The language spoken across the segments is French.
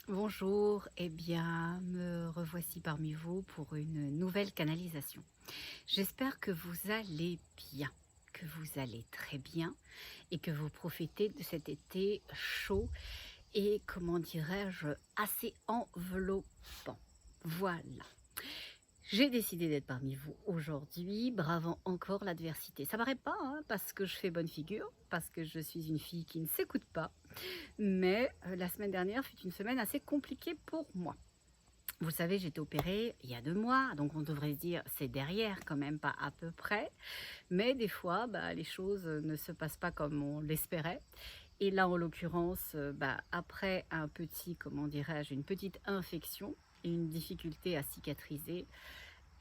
Bonjour, eh bien, me revoici parmi vous pour une nouvelle canalisation. J'espère que vous allez bien, que vous allez très bien et que vous profitez de cet été chaud et, comment dirais-je, assez enveloppant. Voilà. J'ai décidé d'être parmi vous aujourd'hui, bravant encore l'adversité. Ça paraît pas, hein, parce que je fais bonne figure, parce que je suis une fille qui ne s'écoute pas, mais la semaine dernière fut une semaine assez compliquée pour moi. Vous savez, j'ai été opérée il y a 2 mois, donc on devrait se dire c'est derrière quand même, pas à peu près. Mais des fois, les choses ne se passent pas comme on l'espérait. Et là, en l'occurrence, après un petit, comment dirais-je, une petite infection et une difficulté à cicatriser,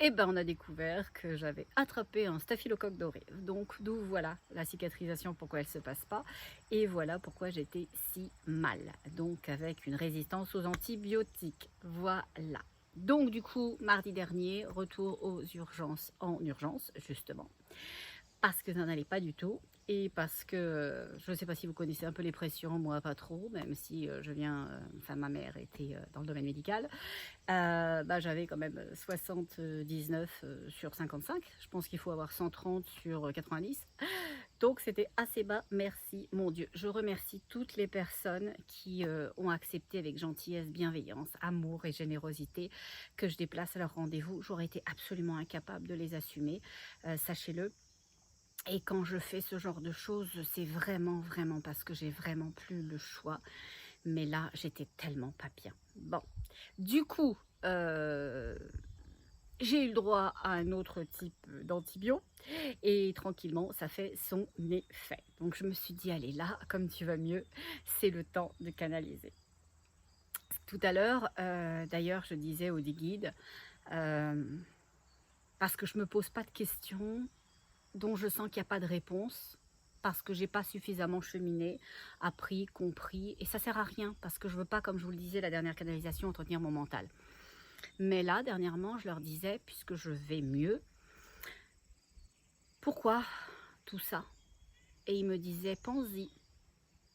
on a découvert que j'avais attrapé un staphylocoque doré. Donc, d'où voilà la cicatrisation, pourquoi elle ne se passe pas. Et voilà pourquoi j'étais si mal. Donc, avec une résistance aux antibiotiques. Voilà. Donc, du coup, mardi dernier, retour aux urgences, en urgence, justement. Parce que ça n'allait pas du tout. Et parce que, je ne sais pas si vous connaissez un peu les pressions, moi pas trop, même si je viens, ma mère était dans le domaine médical. J'avais quand même 79 sur 55. Je pense qu'il faut avoir 130 sur 90. Donc c'était assez bas, merci mon Dieu. Je remercie toutes les personnes qui ont accepté avec gentillesse, bienveillance, amour et générosité que je déplace à leur rendez-vous. J'aurais été absolument incapable de les assumer, sachez-le. Et quand je fais ce genre de choses, c'est vraiment, vraiment parce que j'ai vraiment plus le choix. Mais là, j'étais tellement pas bien. Bon, du coup, j'ai eu le droit à un autre type d'antibio et tranquillement, ça fait son effet. Donc je me suis dit: «Allez là, comme tu vas mieux, c'est le temps de canaliser». Tout à l'heure, d'ailleurs, je disais au guide, hem, parce que je me pose pas de questions dont je sens qu'il y a pas de réponse, parce que j'ai pas suffisamment cheminé, appris, compris et ça sert à rien parce que je veux pas, comme je vous le disais la dernière canalisation, entretenir mon mental. Mais là, dernièrement, je leur disais, puisque je vais mieux: «Pourquoi tout ça?» Et ils me disaient: «Pense-y».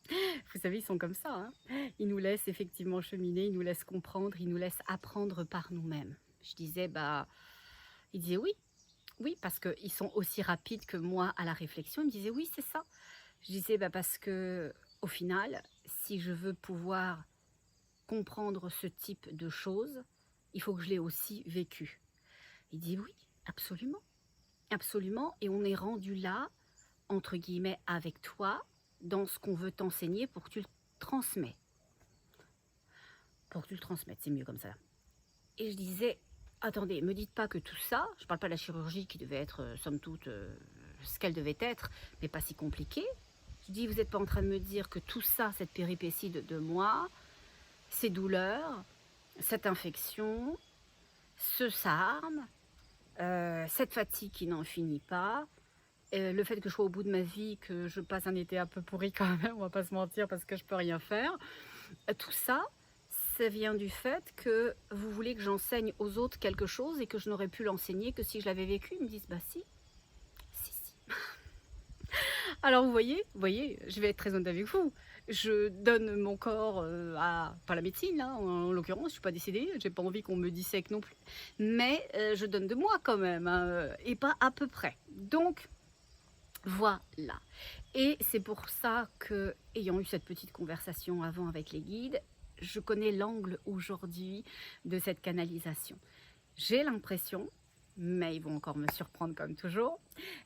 Vous savez, ils sont comme ça, hein. Ils nous laissent effectivement cheminer, ils nous laissent comprendre, ils nous laissent apprendre par nous-mêmes. Je disais: ils disaient: «Oui, oui», parce qu'ils sont aussi rapides que moi à la réflexion. Ils me disaient: «Oui, c'est ça». Je disais: «Parce que au final, si je veux pouvoir comprendre ce type de choses, il faut que je l'ai aussi vécu». Il dit: «Oui, absolument, absolument et on est rendu là, entre guillemets, avec toi, dans ce qu'on veut t'enseigner pour que tu le transmets. Pour que tu le transmettes, c'est mieux comme ça». Et je disais: «Attendez, me dites pas que tout ça», je parle pas de la chirurgie qui devait être, somme toute, ce qu'elle devait être, mais pas si compliquée. Je dis: «Vous êtes pas en train de me dire que tout ça, cette péripétie de moi, ces douleurs, cette infection, ce sarme, cette fatigue qui n'en finit pas, le fait que je sois au bout de ma vie, que je passe un été un peu pourri quand même, on va pas se mentir parce que je peux rien faire. Tout ça, ça vient du fait que vous voulez que j'enseigne aux autres quelque chose et que je n'aurais pu l'enseigner que si je l'avais vécu». Ils me disent: «Bah si, si, si». Alors vous voyez, je vais être très honnête avec vous. Je donne mon corps, à pas la médecine là, en l'occurrence, je suis pas décédée, j'ai pas envie qu'on me dissèque non plus. Mais, je donne de moi quand même, hein, et pas à peu près. Donc voilà. Et c'est pour ça que, ayant eu cette petite conversation avant avec les guides, je connais l'angle aujourd'hui de cette canalisation. J'ai l'impression, mais ils vont encore me surprendre comme toujours,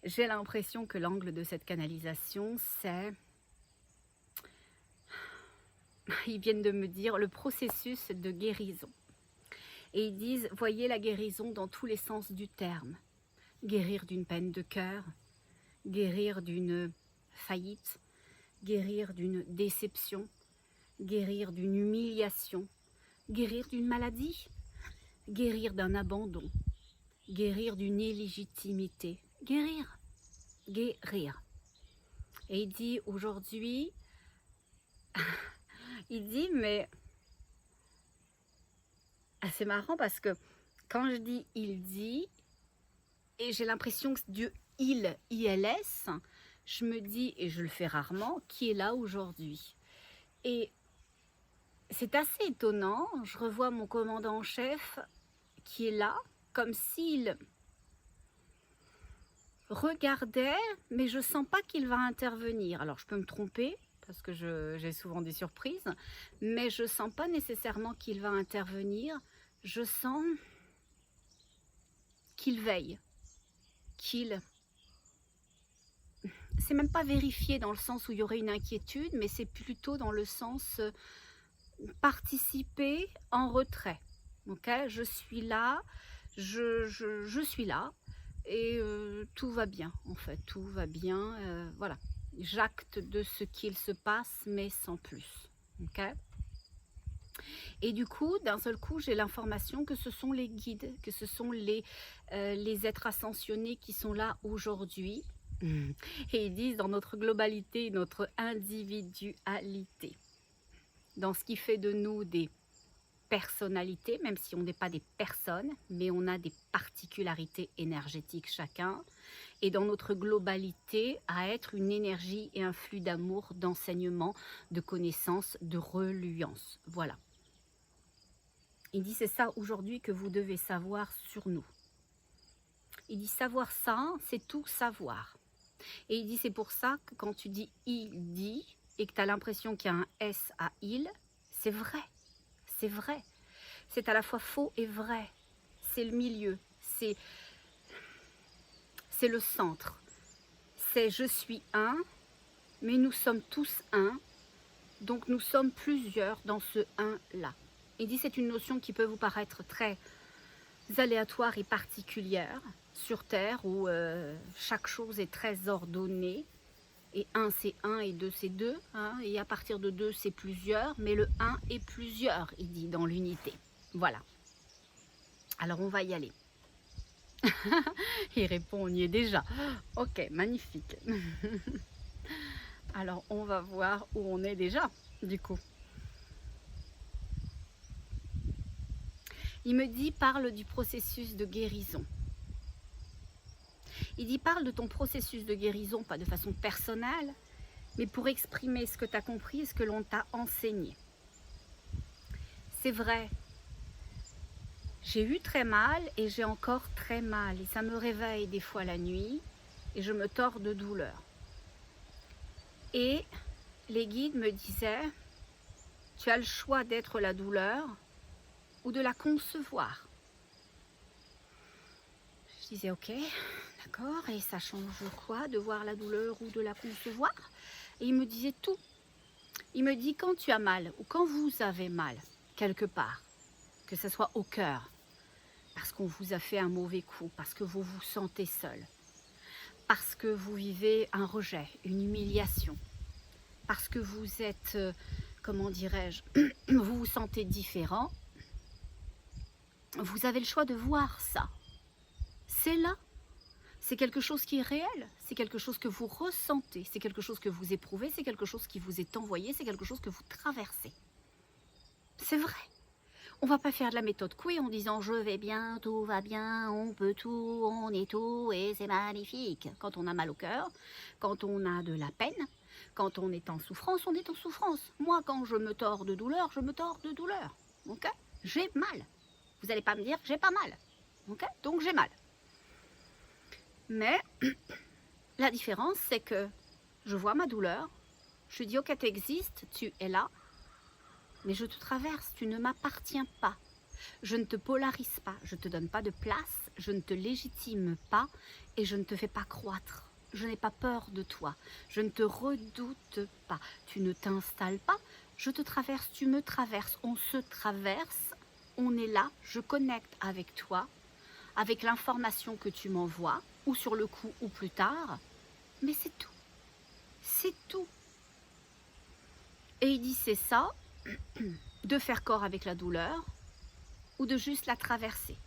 j'ai l'impression que l'angle de cette canalisation, c'est, ils viennent de me dire, le processus de guérison. Et ils disent: voyez la guérison dans tous les sens du terme. Guérir d'une peine de cœur, guérir d'une faillite, guérir d'une déception, guérir d'une humiliation, guérir d'une maladie, guérir d'un abandon, guérir d'une illégitimité. Guérir, guérir. Et il dit aujourd'hui, il dit, mais c'est marrant parce que quand je dis il dit, et j'ai l'impression que Dieu, ILS, je me dis, et je le fais rarement, qui est là aujourd'hui. Et C'est assez étonnant, je revois mon commandant en chef qui est là, comme s'il regardait, mais je sens pas qu'il va intervenir. Alors je peux me tromper, parce que j'ai souvent des surprises, mais je sens pas nécessairement qu'il va intervenir. Je sens qu'il veille, qu'il... C'est même pas vérifié dans le sens où il y aurait une inquiétude, mais c'est plutôt dans le sens participer en retrait. Ok, je suis là, je suis là, et tout va bien, en fait, tout va bien, voilà. J'acte de ce qu'il se passe, mais sans plus. Ok. Et du coup, d'un seul coup, j'ai l'information que ce sont les guides, que ce sont les êtres ascensionnés qui sont là aujourd'hui. Et ils disent dans notre globalité, notre individualité, dans ce qui fait de nous des personnalités, même si on n'est pas des personnes, mais on a des particularités énergétiques chacun, et dans notre globalité, à être une énergie et un flux d'amour, d'enseignement, de connaissances, de reluance. Voilà. Il dit c'est ça aujourd'hui que vous devez savoir sur nous. Il dit savoir ça, c'est tout savoir. Et il dit c'est pour ça que quand tu dis il dit et que tu as l'impression qu'il y a un S à il, c'est vrai. C'est vrai. C'est à la fois faux et vrai. C'est le milieu. C'est le centre. C'est je suis un, mais nous sommes tous un. Donc nous sommes plusieurs dans ce un-là. Il dit c'est une notion qui peut vous paraître très aléatoire et particulière sur Terre où chaque chose est très ordonnée. Et un c'est un et deux c'est deux. Hein, et à partir de deux c'est plusieurs. Mais le un est plusieurs, il dit, dans l'unité. Voilà. Alors on va y aller. Il répond, on y est déjà. Ok, magnifique. Alors on va voir où on est déjà, du coup. Il me dit, parle du processus de guérison. Il dit, parle de ton processus de guérison, pas de façon personnelle, mais pour exprimer ce que tu as compris et ce que l'on t'a enseigné. C'est vrai, j'ai eu très mal et j'ai encore très mal. Et ça me réveille des fois la nuit et je me tords de douleur. Et les guides me disaient, tu as le choix d'être la douleur ou de la concevoir. Je disais, ok, d'accord, et ça change quoi de voir la douleur ou de la concevoir? Et il me disait tout. Il me dit, quand tu as mal ou quand vous avez mal, quelque part, que ce soit au cœur, parce qu'on vous a fait un mauvais coup, parce que vous vous sentez seul, parce que vous vivez un rejet, une humiliation, parce que vous êtes, comment dirais-je, vous vous sentez différent, vous avez le choix de voir ça. C'est là. C'est quelque chose qui est réel, c'est quelque chose que vous ressentez, c'est quelque chose que vous éprouvez, c'est quelque chose qui vous est envoyé, c'est quelque chose que vous traversez. C'est vrai. On ne va pas faire de la méthode Coué en disant je vais bien, tout va bien, on peut tout, on est tout et c'est magnifique. Quand on a mal au cœur, quand on a de la peine, quand on est en souffrance, on est en souffrance. Moi, quand je me tords de douleur, je me tords de douleur. Ok? J'ai mal. Vous n'allez pas me dire que j'ai pas mal. Ok? Donc j'ai mal. Mais la différence, c'est que je vois ma douleur, je dis ok, tu existes, tu es là, mais je te traverse, tu ne m'appartiens pas. Je ne te polarise pas, je ne te donne pas de place, je ne te légitime pas et je ne te fais pas croître. Je n'ai pas peur de toi, je ne te redoute pas. Tu ne t'installes pas, je te traverse, tu me traverses, on se traverse, on est là, je connecte avec toi, avec l'information que tu m'envoies, ou sur le coup ou plus tard, mais c'est tout. C'est tout. Et il dit c'est ça, de faire corps avec la douleur, ou de juste la traverser.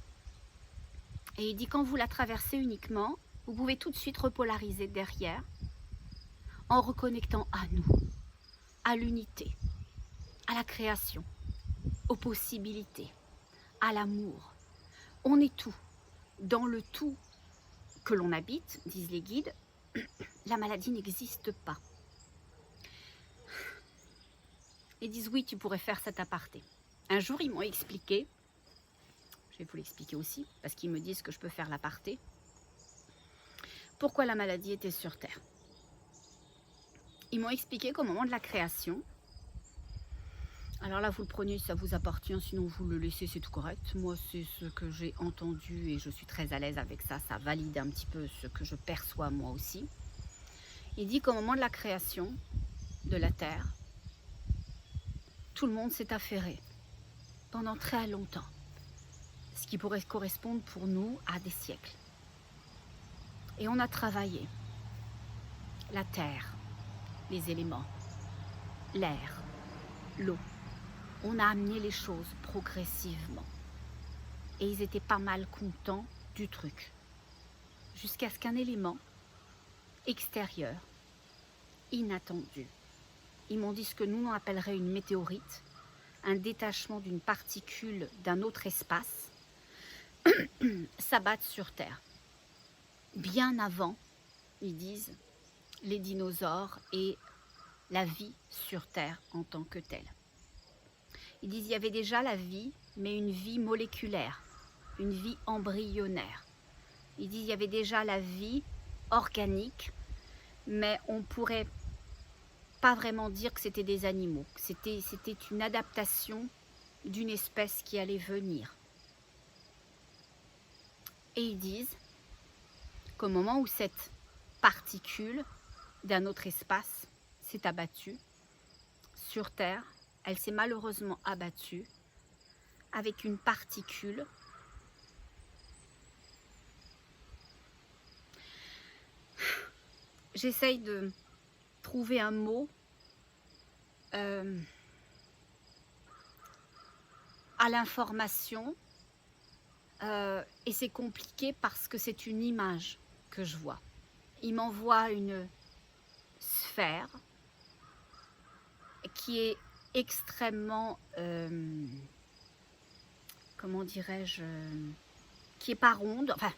Et il dit quand vous la traversez uniquement, vous pouvez tout de suite repolariser derrière, en reconnectant à nous, à l'unité, à la création, aux possibilités, à l'amour. On est tout. Dans le tout que l'on habite, disent les guides, la maladie n'existe pas. Ils disent oui, tu pourrais faire cet aparté. Un jour, ils m'ont expliqué, je vais vous l'expliquer aussi, parce qu'ils me disent que je peux faire l'aparté, pourquoi la maladie était sur Terre. Ils m'ont expliqué qu'au moment de la création, alors là vous le prenez, ça vous appartient, sinon vous le laissez, c'est tout correct. Moi c'est ce que j'ai entendu et je suis très à l'aise avec ça, ça valide un petit peu ce que je perçois moi aussi. Il dit qu'au moment de la création de la Terre, tout le monde s'est affairé pendant très longtemps, ce qui pourrait correspondre pour nous à des siècles. Et on a travaillé la terre, les éléments, l'air, l'eau. On a amené les choses progressivement. Et ils étaient pas mal contents du truc. Jusqu'à ce qu'un élément extérieur, inattendu, ils m'ont dit ce que nous on appellerait une météorite, un détachement d'une particule d'un autre espace, s'abattent sur Terre. Bien avant, ils disent, les dinosaures et la vie sur Terre en tant que telle. Ils disent qu'il y avait déjà la vie, mais une vie moléculaire, une vie embryonnaire. Ils disent qu'il y avait déjà la vie organique, mais on ne pourrait pas vraiment dire que c'était des animaux. C'était une adaptation d'une espèce qui allait venir. Et ils disent qu'au moment où cette particule d'un autre espace s'est abattue sur Terre, elle s'est malheureusement abattue avec une particule j'essaye de trouver un mot à l'information et c'est compliqué parce que c'est une image que je vois. Il m'envoie une sphère qui est extrêmement, comment dirais-je, qui est pas ronde, enfin,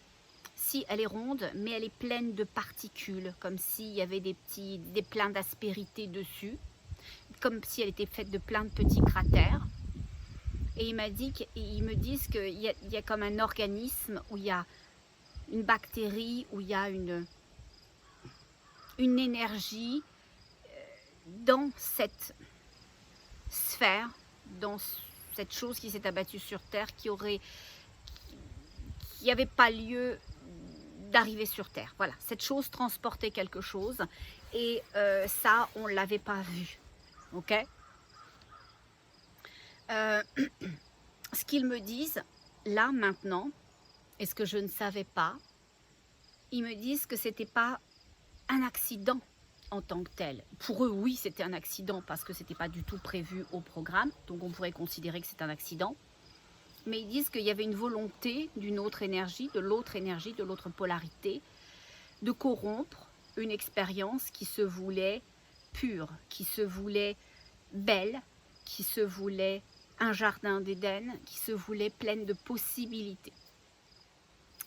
si elle est ronde, mais elle est pleine de particules, comme s'il y avait des pleins d'aspérité dessus, comme si elle était faite de plein de petits cratères. Et il m'a dit ils me disent qu'il y a comme un organisme où il y a une bactérie, où il y a une énergie dans cette sphère, dans cette chose qui s'est abattue sur Terre, qui n'avait pas lieu d'arriver sur Terre. Voilà, cette chose transportait quelque chose et ça, on ne l'avait pas vu. Ok ? Ce qu'ils me disent, là, maintenant, et ce que je ne savais pas, ils me disent que c'était pas un accident en tant que tel. Pour eux, oui, c'était un accident parce que c'était pas du tout prévu au programme, donc on pourrait considérer que c'est un accident. Mais ils disent qu'il y avait une volonté d'une autre énergie, de l'autre polarité, de corrompre une expérience qui se voulait pure, qui se voulait belle, qui se voulait un jardin d'Éden, qui se voulait pleine de possibilités.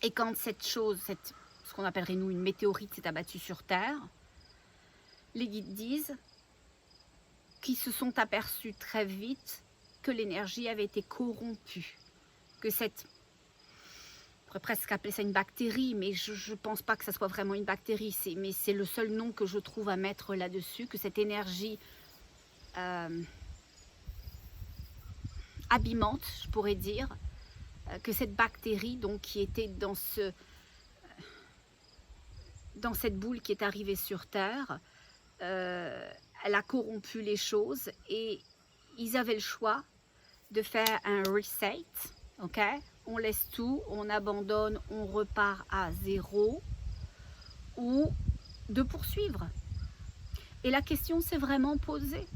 Et quand cette chose, ce qu'on appellerait nous une météorite, s'est abattue sur Terre, les guides disent qu'ils se sont aperçus très vite que l'énergie avait été corrompue, que on pourrait presque appeler ça une bactérie, mais je ne pense pas que ça soit vraiment une bactérie, mais c'est le seul nom que je trouve à mettre là-dessus, que cette énergie abîmante, je pourrais dire, que cette bactérie donc, qui était dans cette boule qui est arrivée sur Terre, elle a corrompu les choses et ils avaient le choix de faire un reset, ok ? On laisse tout, on abandonne, on repart à zéro, ou de poursuivre. Et la question s'est vraiment posée.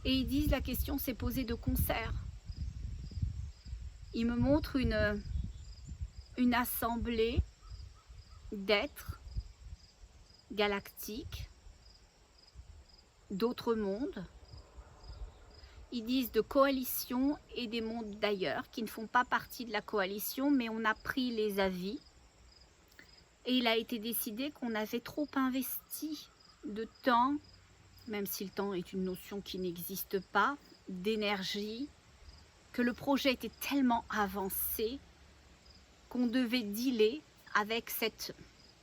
Et ils disent la question s'est posée de concert. Ils me montrent une assemblée d'êtres galactiques, d'autres mondes. Ils disent de coalition et des mondes d'ailleurs qui ne font pas partie de la coalition, mais on a pris les avis et il a été décidé qu'on avait trop investi de temps, même si le temps est une notion qui n'existe pas, d'énergie, que le projet était tellement avancé qu'on devait dealer avec cette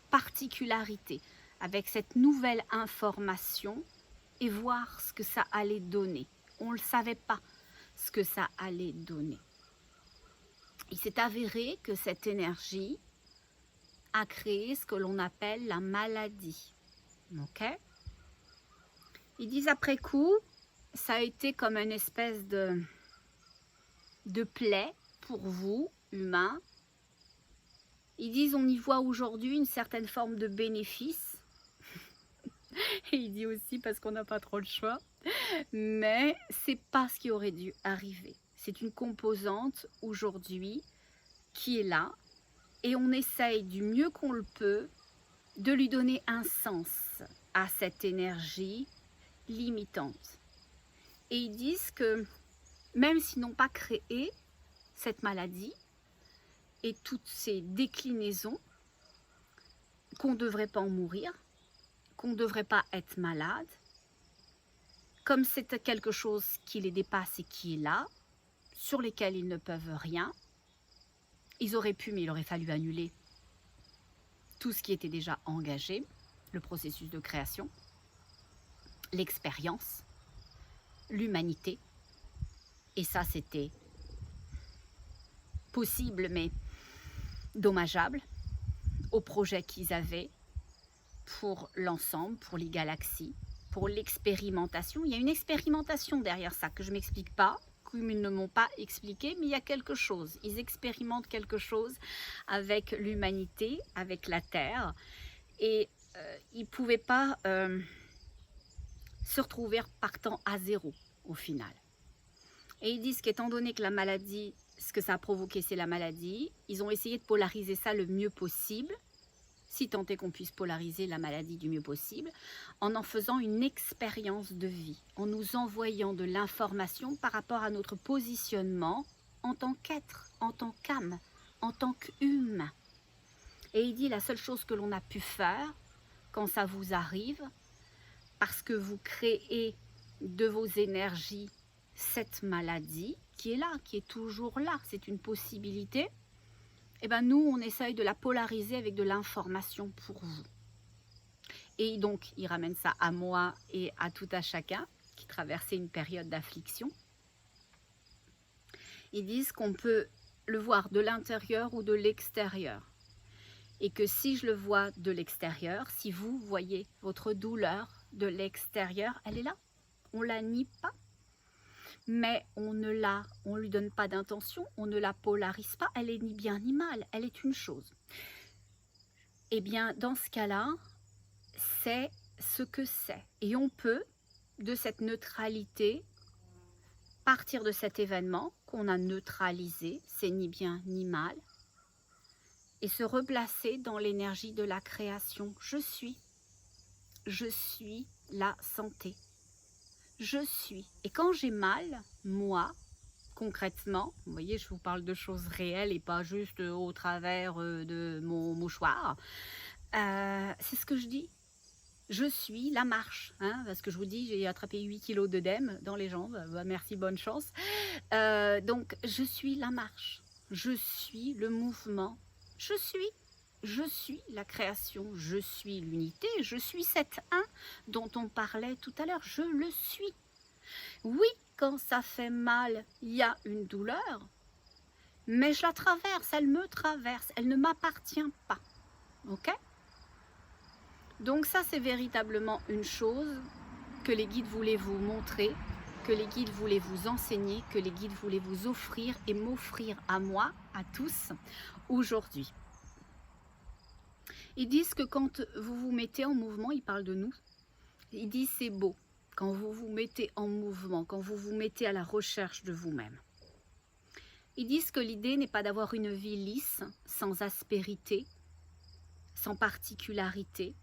particularité, avec cette nouvelle information et voir ce que ça allait donner. On ne le savait pas ce que ça allait donner. Il s'est avéré que cette énergie a créé ce que l'on appelle la maladie. Ok ? Ils disent après coup, ça a été comme une espèce de plaie pour vous, humains. Ils disent on y voit aujourd'hui une certaine forme de bénéfice. Et il dit aussi parce qu'on n'a pas trop le choix. Mais c'est pas ce qui aurait dû arriver. C'est une composante aujourd'hui qui est là et on essaye du mieux qu'on le peut de lui donner un sens à cette énergie limitante. Et ils disent que même s'ils n'ont pas créé cette maladie et toutes ces déclinaisons, qu'on ne devrait pas en mourir, qu'on ne devrait pas être malade, comme c'est quelque chose qui les dépasse et qui est là, sur lesquels ils ne peuvent rien, ils auraient pu, mais il aurait fallu annuler tout ce qui était déjà engagé, le processus de création, l'expérience, l'humanité. Et ça, c'était possible, mais dommageable au projet qu'ils avaient pour l'ensemble, pour les galaxies, pour l'expérimentation. Il y a une expérimentation derrière ça que je ne m'explique pas, comme ils ne m'ont pas expliqué, mais il y a quelque chose. Ils expérimentent quelque chose avec l'humanité, avec la Terre, et ils ne pouvaient pas se retrouver partant à zéro au final. Et ils disent qu'étant donné que la maladie, ce que ça a provoqué, c'est la maladie, ils ont essayé de polariser ça le mieux possible, si tant est qu'on puisse polariser la maladie du mieux possible, en faisant une expérience de vie, en nous envoyant de l'information par rapport à notre positionnement en tant qu'être, en tant qu'âme, en tant qu'humain. Et il dit la seule chose que l'on a pu faire quand ça vous arrive, parce que vous créez de vos énergies cette maladie qui est là, qui est toujours là, c'est une possibilité, et bien nous on essaye de la polariser avec de l'information pour vous. Et donc il ramène ça à moi et à tout à chacun qui traversait une période d'affliction. Ils disent qu'on peut le voir de l'intérieur ou de l'extérieur. Et que si je le vois de l'extérieur, si vous voyez votre douleur de l'extérieur, elle est là. On ne la nie pas. Mais on lui donne pas d'intention, on ne la polarise pas, elle est ni bien ni mal, elle est une chose. Eh bien, dans ce cas-là, c'est ce que c'est. Et on peut, de cette neutralité, partir de cet événement qu'on a neutralisé, c'est ni bien ni mal, et se replacer dans l'énergie de la création. Je suis la santé. Je suis. Et quand j'ai mal, moi, concrètement, vous voyez, je vous parle de choses réelles et pas juste au travers de mon mouchoir, c'est ce que je dis. Je suis la marche, hein, parce que je vous dis, j'ai attrapé 8 kilos d'œdème dans les jambes, bah, merci, bonne chance. Donc, je suis la marche, je suis le mouvement, je suis la création, je suis l'unité, je suis cet un dont on parlait tout à l'heure, je le suis. Oui, quand ça fait mal, il y a une douleur, mais je la traverse, elle me traverse, elle ne m'appartient pas, ok ? Donc ça, c'est véritablement une chose que les guides voulaient vous montrer, que les guides voulaient vous enseigner, que les guides voulaient vous offrir et m'offrir à moi, à tous, aujourd'hui. Ils disent que quand vous vous mettez en mouvement, ils parlent de nous, ils disent c'est beau, quand vous vous mettez en mouvement, quand vous vous mettez à la recherche de vous-même. Ils disent que l'idée n'est pas d'avoir une vie lisse, sans aspérité, sans particularité,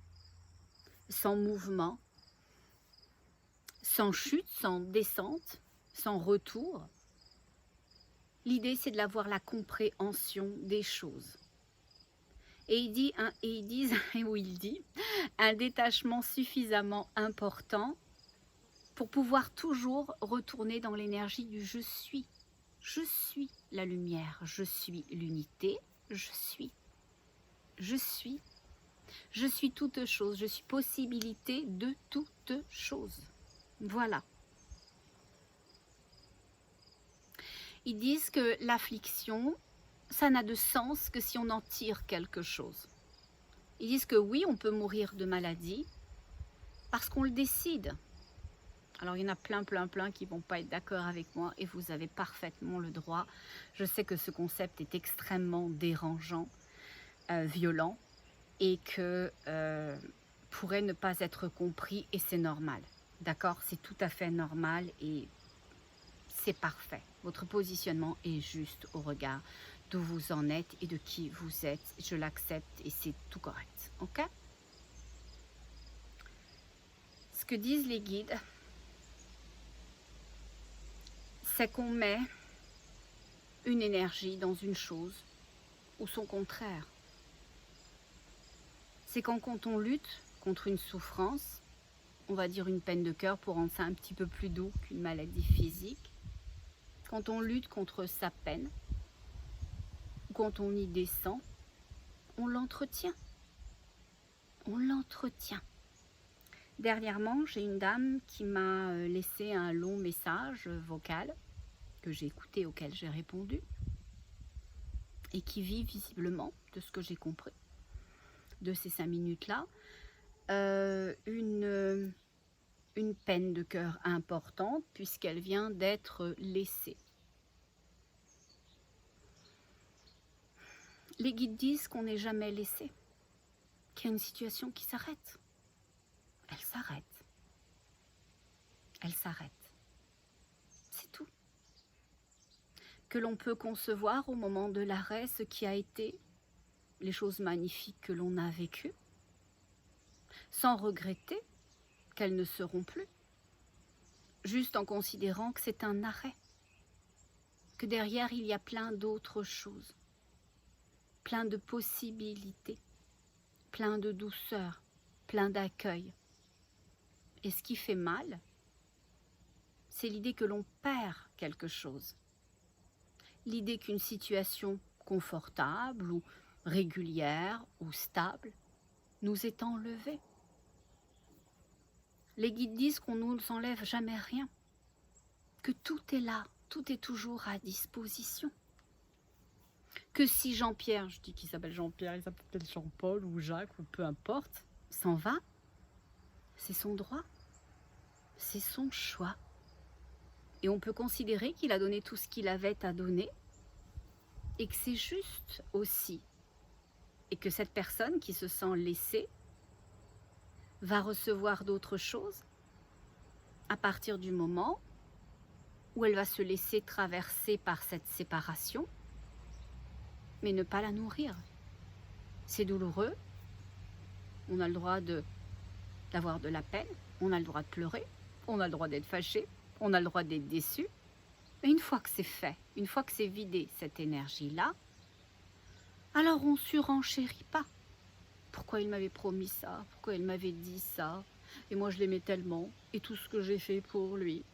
sans mouvement, sans chute, sans descente, sans retour. L'idée, c'est de l'avoir la compréhension des choses. Et ils disent, un détachement suffisamment important pour pouvoir toujours retourner dans l'énergie du je suis. Je suis la lumière, je suis l'unité, je suis. Je suis. Je suis toute chose, je suis possibilité de toute chose. Voilà. Ils disent que l'affliction, ça n'a de sens que si on en tire quelque chose. Ils disent que oui, on peut mourir de maladie parce qu'on le décide. Alors il y en a plein qui ne vont pas être d'accord avec moi et vous avez parfaitement le droit. Je sais que ce concept est extrêmement dérangeant, violent et que pourrait ne pas être compris et c'est normal. D'accord? C'est tout à fait normal et c'est parfait. Votre positionnement est juste au regard d'où vous en êtes et de qui vous êtes. Je l'accepte et c'est tout correct. Ok? Ce que disent les guides, c'est qu'on met une énergie dans une chose ou son contraire. C'est quand on lutte contre une souffrance, on va dire une peine de cœur pour rendre ça un petit peu plus doux qu'une maladie physique, quand on lutte contre sa peine, ou quand on y descend, on l'entretient. On l'entretient. Dernièrement, j'ai une dame qui m'a laissé un long message vocal que j'ai écouté, auquel j'ai répondu, et qui vit visiblement, de ce que j'ai compris, de ces 5 minutes-là, une peine de cœur importante puisqu'elle vient d'être laissée. Les guides disent qu'on n'est jamais laissé, qu'il y a une situation qui s'arrête. Elle s'arrête. Elle s'arrête. C'est tout. Que l'on peut concevoir au moment de l'arrêt ce qui a été, les choses magnifiques que l'on a vécues, sans regretter qu'elles ne seront plus, juste en considérant que c'est un arrêt, que derrière il y a plein d'autres choses, plein de possibilités, plein de douceur, plein d'accueil. Et ce qui fait mal, c'est l'idée que l'on perd quelque chose. L'idée qu'une situation confortable ou régulière ou stable nous est enlevée. Les guides disent qu'on ne nous enlève jamais rien, que tout est là, tout est toujours à disposition. Que si Jean-Pierre, je dis qu'il s'appelle Jean-Pierre, il s'appelle peut-être Jean-Paul ou Jacques ou peu importe, s'en va, c'est son droit, c'est son choix. Et on peut considérer qu'il a donné tout ce qu'il avait à donner et que c'est juste aussi. Et que cette personne qui se sent laissée va recevoir d'autres choses à partir du moment où elle va se laisser traverser par cette séparation, mais ne pas la nourrir. C'est douloureux, on a le droit d'avoir de la peine, on a le droit de pleurer, on a le droit d'être fâché, on a le droit d'être déçu. Mais une fois que c'est fait, une fois que c'est vidé cette énergie-là, alors on ne surenchérit pas. Pourquoi il m'avait promis ça? Pourquoi il m'avait dit ça? Et moi je l'aimais tellement, et tout ce que j'ai fait pour lui.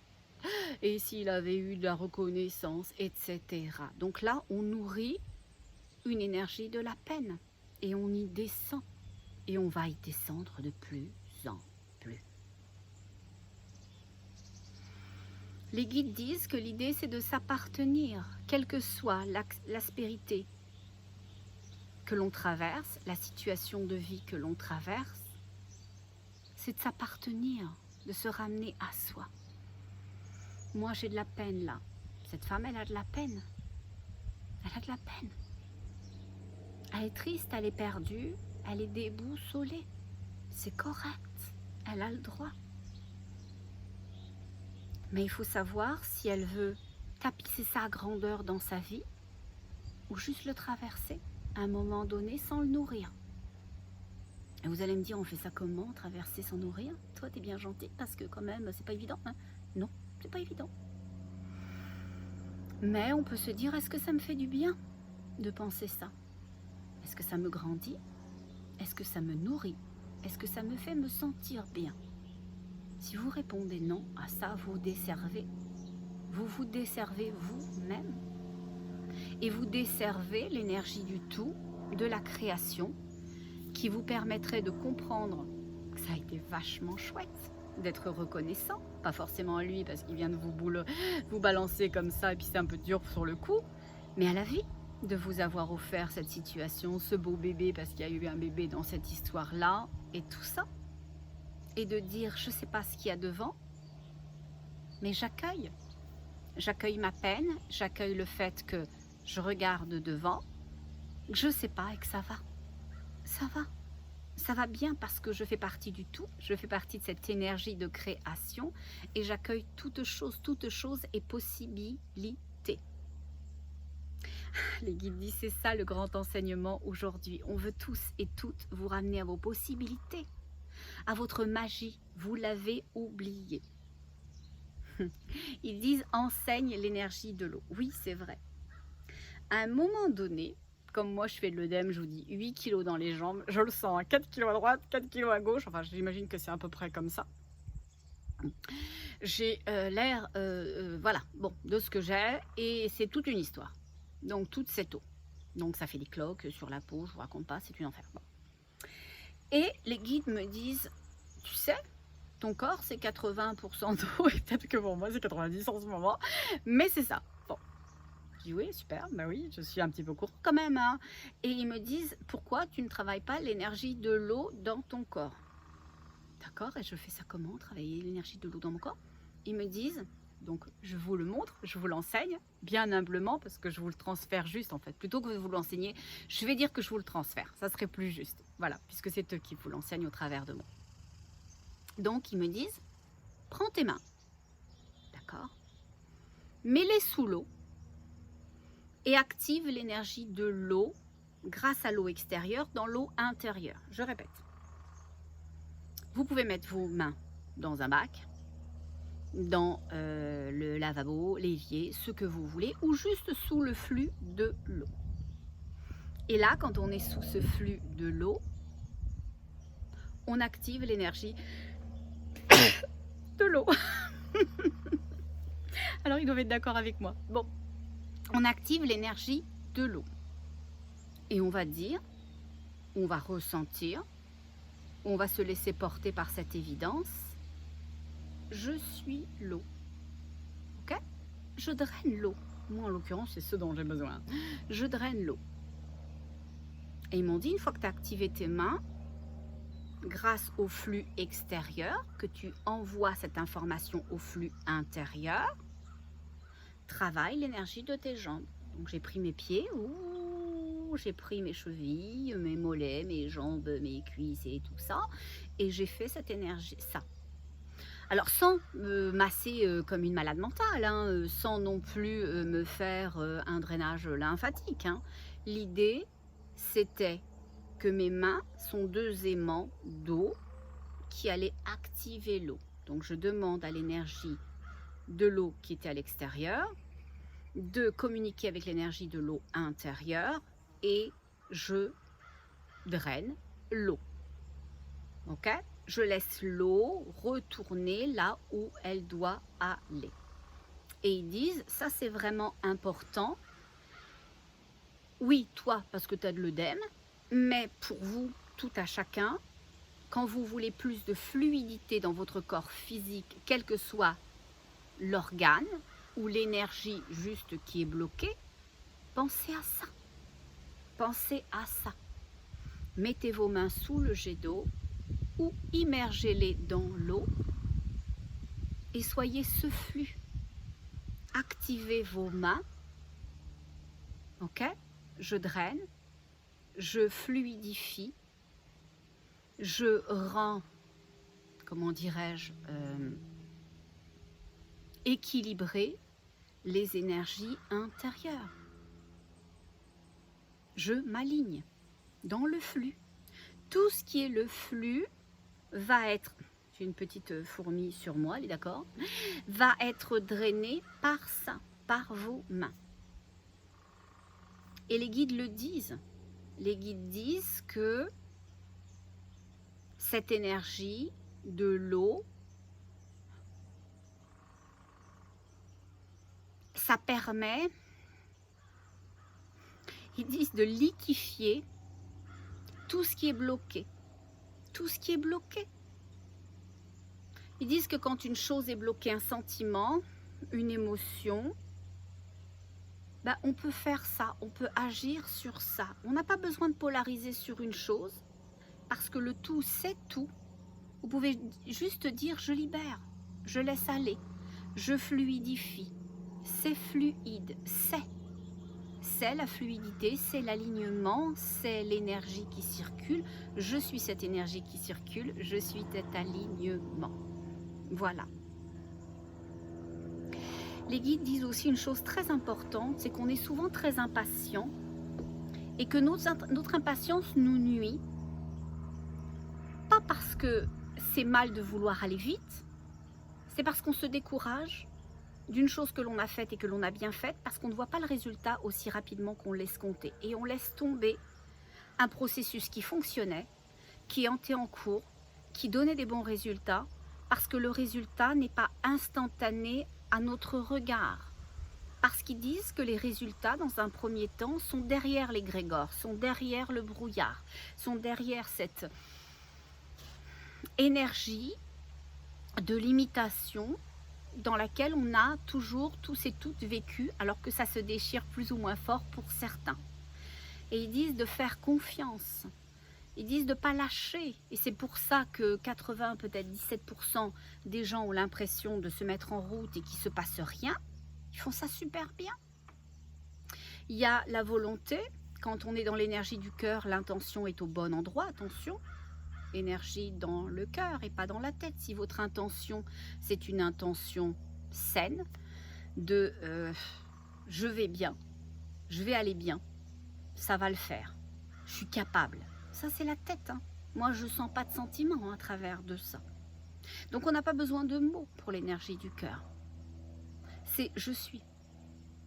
Et s'il avait eu de la reconnaissance, etc. Donc là, on nourrit une énergie de la peine, et on y descend, et on va y descendre de plus en plus. Les guides disent que l'idée c'est de s'appartenir, quelle que soit l'aspérité que l'on traverse, la situation de vie que l'on traverse, c'est de s'appartenir, de se ramener à soi. Moi j'ai de la peine là, cette femme elle a de la peine, elle a de la peine. Elle est triste, elle est perdue, elle est déboussolée, c'est correct, elle a le droit. Mais il faut savoir si elle veut tapisser sa grandeur dans sa vie ou juste le traverser à un moment donné sans le nourrir. Et vous allez me dire, on fait ça comment, traverser sans nourrir? Toi, t'es bien gentil parce que quand même, c'est pas évident. Hein? Non, c'est pas évident. Mais on peut se dire, est-ce que ça me fait du bien de penser ça? Est-ce que ça me grandit? Est-ce que ça me nourrit? Est-ce que ça me fait me sentir bien? Si vous répondez non à ça, vous desservez. Vous vous desservez vous-même. Et vous desservez l'énergie du tout, de la création, qui vous permettrait de comprendre que ça a été vachement chouette, d'être reconnaissant, pas forcément à lui parce qu'il vient de vous balancer comme ça et puis c'est un peu dur sur le coup, mais à la vie, de vous avoir offert cette situation, ce beau bébé parce qu'il y a eu un bébé dans cette histoire-là et tout ça, et de dire je sais pas ce qu'il y a devant, mais j'accueille ma peine, j'accueille le fait que je regarde devant, que je sais pas et que ça va. Ça va bien parce que je fais partie du tout, je fais partie de cette énergie de création et j'accueille toute chose et possibilité. Les guides disent c'est ça le grand enseignement aujourd'hui. On veut tous et toutes vous ramener à vos possibilités, à votre magie. Vous l'avez oublié. Ils disent enseigne l'énergie de l'eau. Oui, c'est vrai. À un moment donné, comme moi je fais de l'œdème, je vous dis 8 kilos dans les jambes, je le sens, 4 kilos à droite, 4 kilos à gauche, enfin j'imagine que c'est à peu près comme ça. J'ai l'air, voilà, bon, de ce que j'ai, et c'est toute une histoire. Donc toute cette eau. Donc ça fait des cloques sur la peau, je vous raconte pas, c'est une enfer. Bon. Et les guides me disent, tu sais, ton corps c'est 80% d'eau, et peut-être que pour moi c'est 90 en ce moment, mais c'est ça. Bon. Je dis oui, super, bah oui, je suis un petit peu court quand même. Hein. Et ils me disent, pourquoi tu ne travailles pas l'énergie de l'eau dans ton corps? D'accord, et je fais ça comment, travailler l'énergie de l'eau dans mon corps? Ils me disent, donc je vous le montre, je vous l'enseigne, bien humblement, parce que je vous le transfère juste en fait. Plutôt que de vous l'enseigner, je vais dire que je vous le transfère, ça serait plus juste. Voilà, puisque c'est eux qui vous l'enseignent au travers de moi. Donc ils me disent, prends tes mains, d'accord, mets-les sous l'eau, et active l'énergie de l'eau grâce à l'eau extérieure dans l'eau intérieure. Je répète. Vous pouvez mettre vos mains dans un bac, dans le lavabo, l'évier, ce que vous voulez, ou juste sous le flux de l'eau. Et là, quand on est sous ce flux de l'eau, on active l'énergie de l'eau. Alors, ils doivent être d'accord avec moi. Bon, on active l'énergie de l'eau. Et on va dire, on va ressentir, on va se laisser porter par cette évidence. Je suis l'eau. Ok? Je draine l'eau. Moi, en l'occurrence, c'est ce dont j'ai besoin. Je draine l'eau. Et ils m'ont dit, une fois que tu as activé tes mains, grâce au flux extérieur, que tu envoies cette information au flux intérieur, travaille l'énergie de tes jambes. Donc, j'ai pris mes pieds, j'ai pris mes chevilles, mes mollets, mes jambes, mes cuisses et tout ça. Et j'ai fait cette énergie, ça. Alors sans me masser comme une malade mentale, hein, sans non plus me faire un drainage lymphatique. Hein. L'idée, c'était que mes mains sont deux aimants d'eau qui allaient activer l'eau. Donc je demande à l'énergie de l'eau qui était à l'extérieur de communiquer avec l'énergie de l'eau intérieure et je draine l'eau. Ok ? Je laisse l'eau retourner là où elle doit aller. Et ils disent, ça c'est vraiment important. Oui, toi, parce que tu as de l'œdème, mais pour vous, tout à chacun, quand vous voulez plus de fluidité dans votre corps physique, quel que soit l'organe ou l'énergie juste qui est bloquée, pensez à ça. Pensez à ça. Mettez vos mains sous le jet d'eau ou immergez-les dans l'eau et soyez ce flux. Activez vos mains, ok? Je draine, je fluidifie, je rends, comment dirais-je, équilibrer les énergies intérieures. Je m'aligne dans le flux. Tout ce qui est le flux va être, j'ai une petite fourmi sur moi, elle est d'accord, va être drainé par ça, par vos mains. Et les guides le disent. Les guides disent que cette énergie de l'eau ça permet, ils disent, de liquéfier tout ce qui est bloqué. Tout ce qui est bloqué. Ils disent que quand une chose est bloquée, un sentiment, une émotion, ben on peut faire ça, on peut agir sur ça. On n'a pas besoin de polariser sur une chose, parce que le tout, c'est tout. Vous pouvez juste dire, je libère, je laisse aller, je fluidifie. C'est fluide, c'est la fluidité, c'est l'alignement, c'est l'énergie qui circule. Je suis cette énergie qui circule, je suis cet alignement. Voilà. Les guides disent aussi une chose très importante, c'est qu'on est souvent très impatient et que notre impatience nous nuit. Pas parce que c'est mal de vouloir aller vite, c'est parce qu'on se décourage d'une chose que l'on a faite et que l'on a bien faite, parce qu'on ne voit pas le résultat aussi rapidement qu'on l'escomptait. Et on laisse tomber un processus qui fonctionnait, qui était en cours, qui donnait des bons résultats, parce que le résultat n'est pas instantané à notre regard. Parce qu'ils disent que les résultats, dans un premier temps, sont derrière l'égrégore, sont derrière le brouillard, sont derrière cette énergie de limitation dans laquelle on a toujours tous et toutes vécu, alors que ça se déchire plus ou moins fort pour certains. Et ils disent de faire confiance. Ils disent de ne pas lâcher. Et c'est pour ça que 80, peut-être 17% des gens ont l'impression de se mettre en route et qu'il ne se passe rien. Ils font ça super bien. Il y a la volonté. Quand on est dans l'énergie du cœur, l'intention est au bon endroit. Attention, énergie dans le cœur et pas dans la tête. Si votre intention, c'est une intention saine de je vais bien, je vais aller bien, ça va le faire, je suis capable. Ça, c'est la tête. Hein. Moi, je ne sens pas de sentiment à travers de ça. Donc, on n'a pas besoin de mots pour l'énergie du cœur. C'est je suis.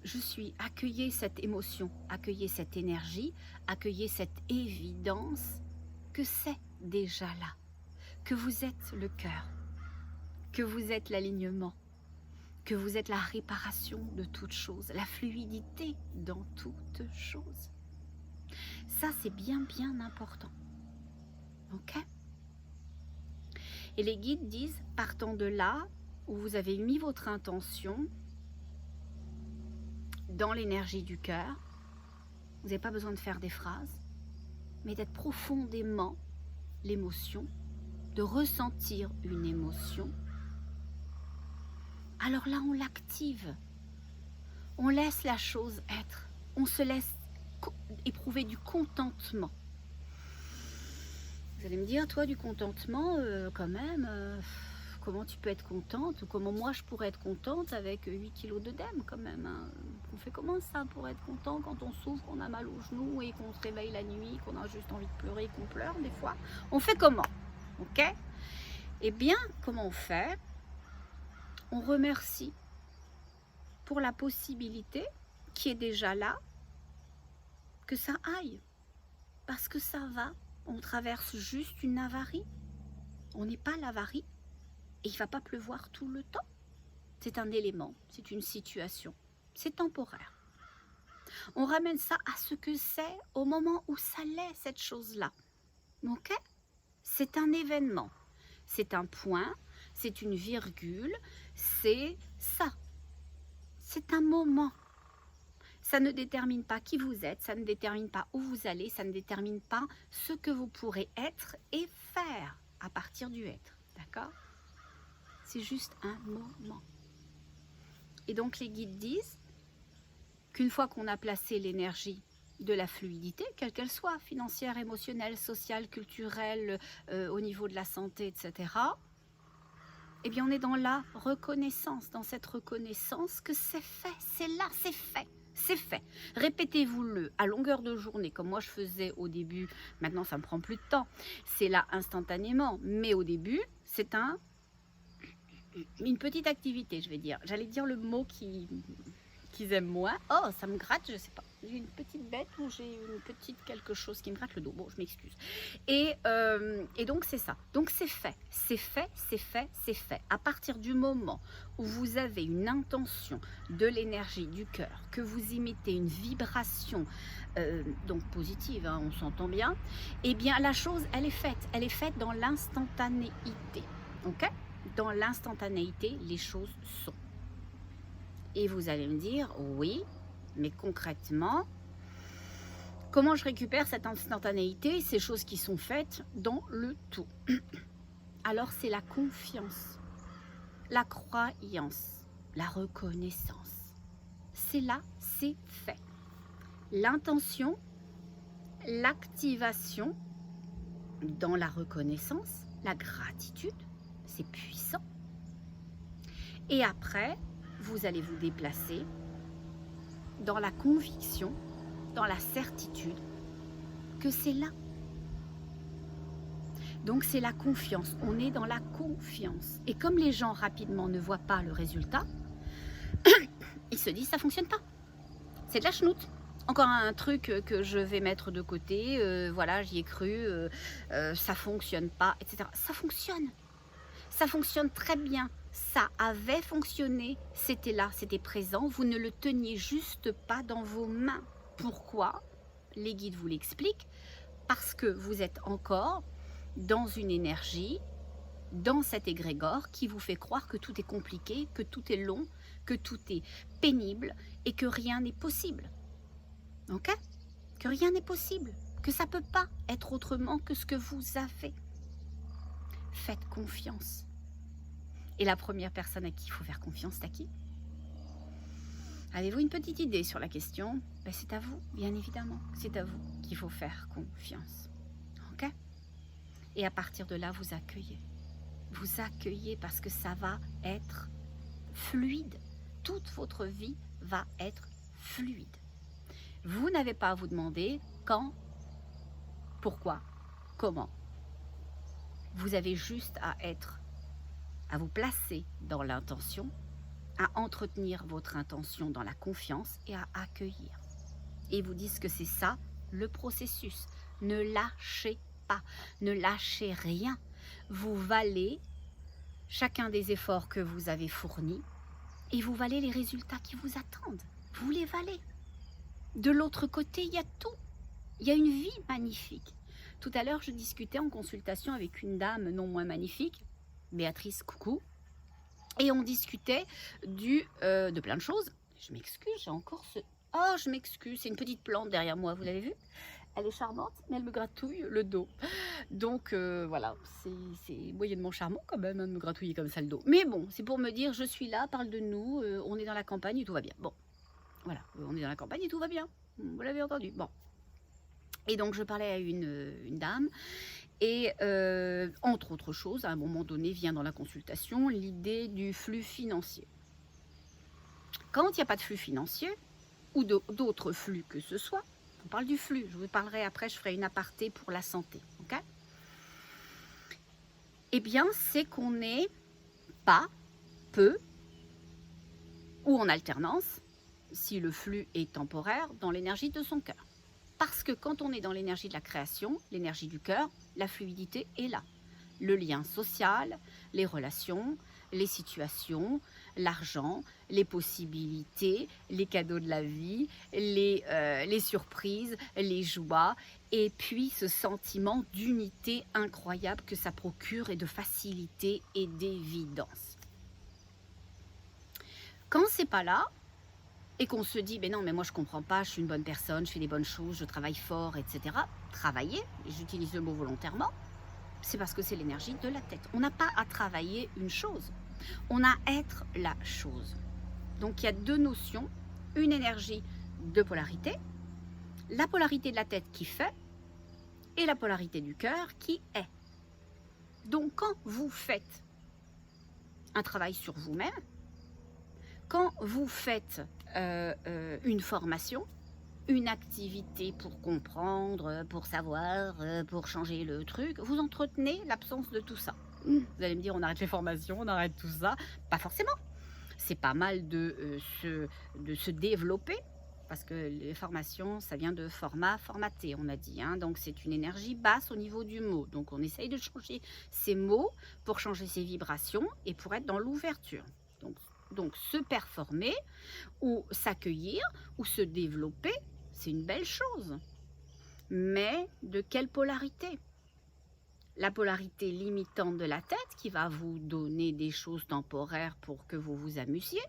Je suis. Accueillez cette émotion, accueillez cette énergie, accueillez cette évidence que c'est déjà là, que vous êtes le cœur, que vous êtes l'alignement, que vous êtes la réparation de toute chose, la fluidité dans toute chose. Ça, c'est bien important. Ok? Et les guides disent, partant de là, où vous avez mis votre intention dans l'énergie du cœur, vous n'avez pas besoin de faire des phrases, mais d'être profondément l'émotion, de ressentir une émotion. Alors là, on l'active. On laisse la chose être. On se laisse éprouver du contentement. Vous allez me dire, toi, du contentement, quand même, comment tu peux être contente, ou comment moi je pourrais être contente avec 8 kilos d'œdème quand même. Hein. On fait comment ça pour être content quand on souffre, qu'on a mal aux genoux et qu'on se réveille la nuit, qu'on a juste envie de pleurer et qu'on pleure des fois? On fait comment? Ok? Eh bien, comment on fait? On remercie pour la possibilité qui est déjà là, que ça aille. Parce que ça va. On traverse juste une avarie. On n'est pas l'avarie. Et il ne va pas pleuvoir tout le temps. C'est un élément, c'est une situation. C'est temporaire. On ramène ça à ce que c'est au moment où ça l'est, cette chose-là. Ok? C'est un événement. C'est un point, c'est une virgule, c'est ça. C'est un moment. Ça ne détermine pas qui vous êtes, ça ne détermine pas où vous allez, ça ne détermine pas ce que vous pourrez être et faire à partir du être. D'accord? C'est juste un moment. Et donc les guides disent qu'une fois qu'on a placé l'énergie de la fluidité, quelle qu'elle soit, financière, émotionnelle, sociale, culturelle, au niveau de la santé, etc., eh bien on est dans la reconnaissance, dans cette reconnaissance que c'est fait, c'est là, c'est fait. C'est fait. Répétez-vous-le à longueur de journée, comme moi je faisais au début. Maintenant, ça me prend plus de temps. C'est là instantanément. Mais au début, c'est une petite activité, je vais dire. J'allais dire le mot qu'ils aiment moins. Oh, ça me gratte, je sais pas. j'ai une petite bête ou j'ai une petite quelque chose qui me gratte le dos. Bon, je m'excuse. Et donc, c'est ça. Donc, c'est fait. C'est fait, c'est fait, c'est fait. À partir du moment où vous avez une intention de l'énergie du cœur, que vous y mettez une vibration donc positive, hein, on s'entend bien, eh bien, la chose, elle est faite. Elle est faite dans l'instantanéité. OK? Dans l'instantanéité, les choses sont. Et vous allez me dire, oui, mais concrètement, comment je récupère cette instantanéité, ces choses qui sont faites dans le tout? Alors c'est la confiance, la croyance, la reconnaissance. C'est là, c'est fait. L'intention, l'activation dans la reconnaissance, la gratitude, c'est puissant. Et après, vous allez vous déplacer dans la conviction, dans la certitude que c'est là. Donc c'est la confiance, on est dans la confiance. Et comme les gens rapidement ne voient pas le résultat, ils se disent ça ne fonctionne pas. C'est de la chenoute. Encore un truc que je vais mettre de côté, voilà, j'y ai cru, ça ne fonctionne pas, etc. Ça fonctionne. Ça fonctionne très bien. Ça avait fonctionné, c'était là, c'était présent. Vous ne le teniez juste pas dans vos mains. Pourquoi? Les guides vous l'expliquent. Parce que vous êtes encore dans une énergie, dans cet égrégore qui vous fait croire que tout est compliqué, que tout est long, que tout est pénible et que rien n'est possible. Ok? Que rien n'est possible, que ça ne peut pas être autrement que ce que vous avez. Faites confiance. Et la première personne à qui il faut faire confiance, c'est à qui? Avez-vous une petite idée sur la question? Ben, c'est à vous, bien évidemment. C'est à vous qu'il faut faire confiance. Ok? Et à partir de là, vous accueillez. Vous accueillez parce que ça va être fluide. Toute votre vie va être fluide. Vous n'avez pas à vous demander quand, pourquoi, comment. Vous avez juste à vous placer dans l'intention, à entretenir votre intention dans la confiance et à accueillir. Et vous dites que c'est ça le processus. Ne lâchez pas, ne lâchez rien. Vous valez chacun des efforts que vous avez fournis et vous valez les résultats qui vous attendent. Vous les valez. De l'autre côté, il y a tout. Il y a une vie magnifique. Tout à l'heure, je discutais en consultation avec une dame non moins magnifique, Béatrice, coucou, et on discutait de plein de choses. Je m'excuse, j'ai encore ce... Oh, je m'excuse, c'est une petite plante derrière moi, vous l'avez vu? Elle est charmante, mais elle me gratouille le dos. Donc voilà, c'est moyennement charmant quand même, hein, de me gratouiller comme ça le dos. Mais bon, c'est pour me dire, je suis là, parle de nous, on est dans la campagne et tout va bien. Bon, voilà, on est dans la campagne et tout va bien. Vous l'avez entendu. Bon. Et donc je parlais à une dame et entre autres choses, à un moment donné vient dans la consultation l'idée du flux financier. Quand il n'y a pas de flux financier ou d'autres flux que ce soit, on parle du flux, je vous parlerai après, je ferai une aparté pour la santé, ok? Eh bien c'est qu'on n'est pas, peu ou en alternance, si le flux est temporaire, dans l'énergie de son cœur. Parce que quand on est dans l'énergie de la création, l'énergie du cœur, la fluidité est là. Le lien social, les relations, les situations, l'argent, les possibilités, les cadeaux de la vie, les surprises, les joies, et puis ce sentiment d'unité incroyable que ça procure et de facilité et d'évidence. Quand c'est pas là, et qu'on se dit, mais non, mais moi je comprends pas, je suis une bonne personne, je fais des bonnes choses, je travaille fort, etc. Travailler, j'utilise le mot volontairement, c'est parce que c'est l'énergie de la tête. On n'a pas à travailler une chose, on a à être la chose. Donc il y a deux notions, une énergie de polarité, la polarité de la tête qui fait, et la polarité du cœur qui est. Donc quand vous faites un travail sur vous-même, quand vous faites une formation, une activité pour comprendre, pour savoir, pour changer le truc, vous entretenez l'absence de tout ça. Vous allez me dire, on arrête les formations, on arrête tout ça. Pas forcément. C'est pas mal de se développer, parce que les formations, ça vient de format, formaté, on a dit, hein. Donc c'est une énergie basse au niveau du mot. Donc on essaye de changer ces mots pour changer ses vibrations et pour être dans l'ouverture. Donc se performer ou s'accueillir ou se développer, c'est une belle chose. Mais de quelle polarité? La polarité limitante de la tête qui va vous donner des choses temporaires pour que vous vous amusiez,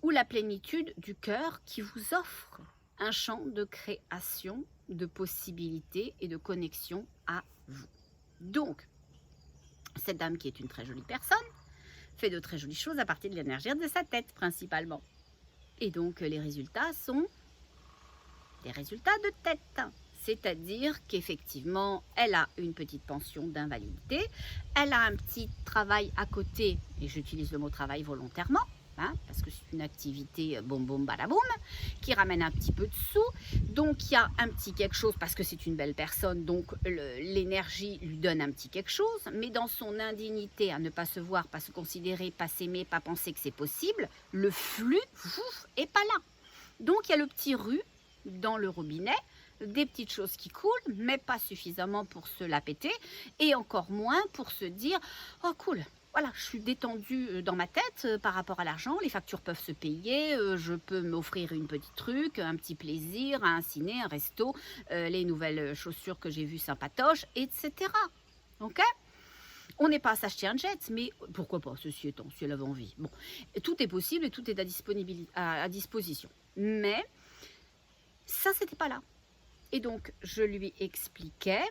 ou la plénitude du cœur qui vous offre un champ de création, de possibilités et de connexion à vous. Donc, cette dame qui est une très jolie personne fait de très jolies choses à partir de l'énergie de sa tête principalement. Et donc les résultats sont des résultats de tête. C'est-à-dire qu'effectivement, elle a une petite pension d'invalidité, elle a un petit travail à côté, et j'utilise le mot travail volontairement, hein, parce que c'est une activité boum boum badaboum, qui ramène un petit peu de sous, donc il y a un petit quelque chose, parce que c'est une belle personne, donc l'énergie lui donne un petit quelque chose, mais dans son indignité à ne pas se voir, pas se considérer, pas s'aimer, pas penser que c'est possible, le flux est pas là. Donc il y a le petit rue dans le robinet, des petites choses qui coulent, mais pas suffisamment pour se la péter, et encore moins pour se dire « Oh cool, voilà, je suis détendue dans ma tête par rapport à l'argent, les factures peuvent se payer, je peux m'offrir une petite truc, un petit plaisir, un ciné, un resto, les nouvelles chaussures que j'ai vues sympatoches, etc. » Ok ? On n'est pas à s'acheter un jet, mais pourquoi pas, ceci étant, si elle avait envie. Bon, tout est possible et tout est à disposition. Mais ça, c'était pas là. Et donc, je lui expliquais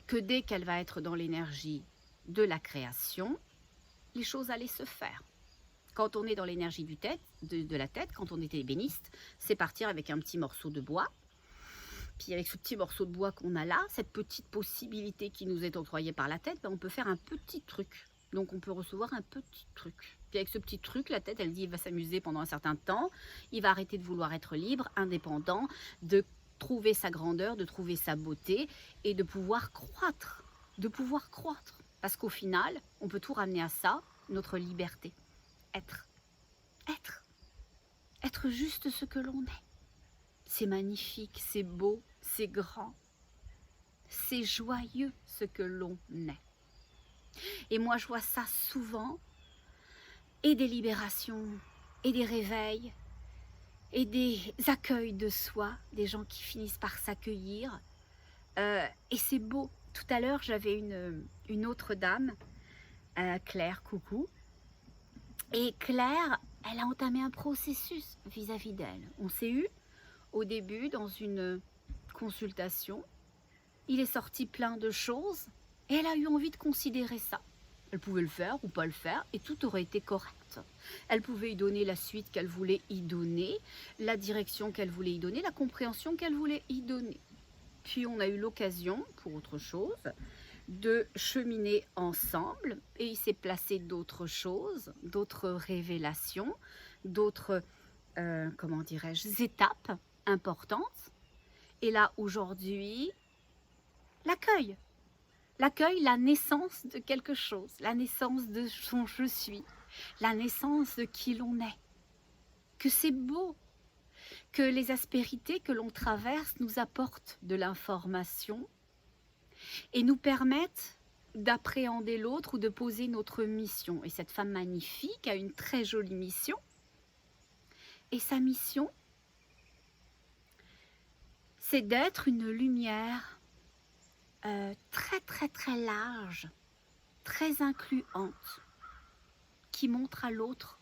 que dès qu'elle va être dans l'énergie de la création, les choses allaient se faire. Quand on est dans l'énergie de la tête, quand on est ébéniste, c'est partir avec un petit morceau de bois. Puis avec ce petit morceau de bois qu'on a là, cette petite possibilité qui nous est octroyée par la tête, ben on peut faire un petit truc. Donc on peut recevoir un petit truc. Puis avec ce petit truc, la tête, elle dit, il va s'amuser pendant un certain temps, il va arrêter de vouloir être libre, indépendant, de trouver sa grandeur, de trouver sa beauté et de pouvoir croître. De pouvoir croître. Parce qu'au final, on peut tout ramener à ça, notre liberté. Être. Être. Être juste ce que l'on est. C'est magnifique, c'est beau, c'est grand. C'est joyeux ce que l'on est. Et moi, je vois ça souvent, et des libérations, et des réveils, et des accueils de soi, des gens qui finissent par s'accueillir. Et c'est beau. Tout à l'heure, j'avais une autre dame, Claire, coucou. Et Claire, elle a entamé un processus vis-à-vis d'elle. On s'est eu au début dans une consultation. Il est sorti plein de choses et elle a eu envie de considérer ça. Elle pouvait le faire ou pas le faire et tout aurait été correct. Elle pouvait y donner la suite qu'elle voulait y donner, la direction qu'elle voulait y donner, la compréhension qu'elle voulait y donner. Puis on a eu l'occasion, pour autre chose, de cheminer ensemble et il s'est placé d'autres choses, d'autres révélations, d'autres, comment dirais-je, étapes importantes. Et là, aujourd'hui, l'accueil. L'accueil, la naissance de quelque chose, la naissance de son je suis, la naissance de qui l'on est. Que c'est beau, que les aspérités que l'on traverse nous apportent de l'information et nous permettent d'appréhender l'autre ou de poser notre mission. Et cette femme magnifique a une très jolie mission. Et sa mission, c'est d'être une lumière très très très large, très incluante, qui montre à l'autre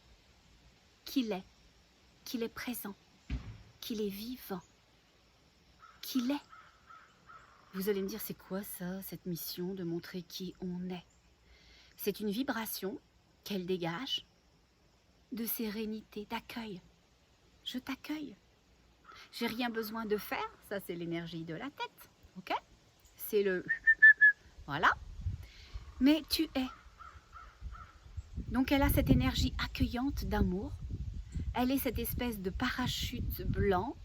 qu'il est présent, qu'il est vivant, qu'il est. Vous allez me dire, c'est quoi ça, cette mission de montrer qui on est? C'est une vibration qu'elle dégage de sérénité, d'accueil. Je t'accueille. J'ai rien besoin de faire, ça c'est l'énergie de la tête, ok? C'est le... Voilà. Mais tu es. Donc elle a cette énergie accueillante d'amour. Elle est cette espèce de parachute blanc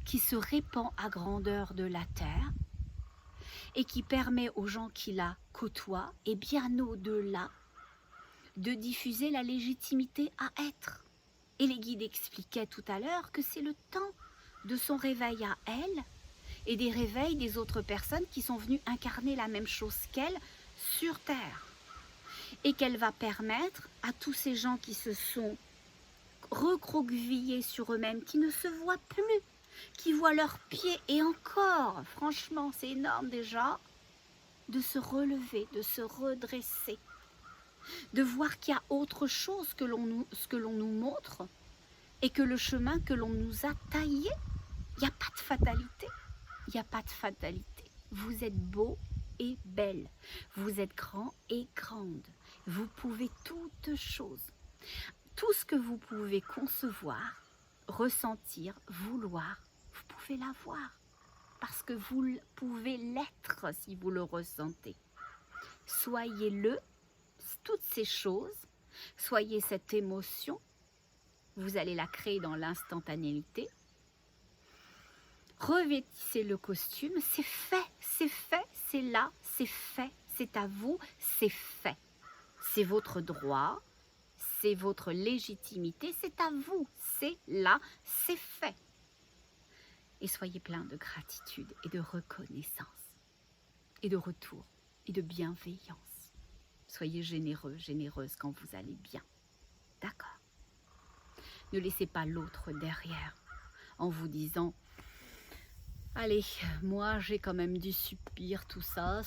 qui se répand à grandeur de la terre et qui permet aux gens qui la côtoient et bien au-delà de diffuser la légitimité à être. Et les guides expliquaient tout à l'heure que c'est le temps de son réveil à elle et des réveils des autres personnes qui sont venues incarner la même chose qu'elle sur Terre. Et qu'elle va permettre à tous ces gens qui se sont recroquevillés sur eux-mêmes, qui ne se voient plus, qui voient leurs pieds, et encore, franchement, c'est énorme déjà, de se relever, de se redresser, de voir qu'il y a autre chose que ce que l'on nous montre, et que le chemin que l'on nous a taillé, il n'y a pas de fatalité. Il n'y a pas de fatalité. Vous êtes beau et belle. Vous êtes grand et grande. Vous pouvez toutes choses. Tout ce que vous pouvez concevoir, ressentir, vouloir, vous pouvez l'avoir. Parce que vous pouvez l'être si vous le ressentez. Soyez-le, toutes ces choses, soyez cette émotion. Vous allez la créer dans l'instantanéité. Revêtissez le costume, c'est là, c'est fait, c'est à vous, c'est fait. C'est votre droit, c'est votre légitimité, c'est à vous, c'est là, c'est fait. Et soyez plein de gratitude et de reconnaissance, et de retour, et de bienveillance. Soyez généreux, généreuse quand vous allez bien. D'accord? Ne laissez pas l'autre derrière en vous disant « Allez, moi j'ai quand même dû subir tout ça,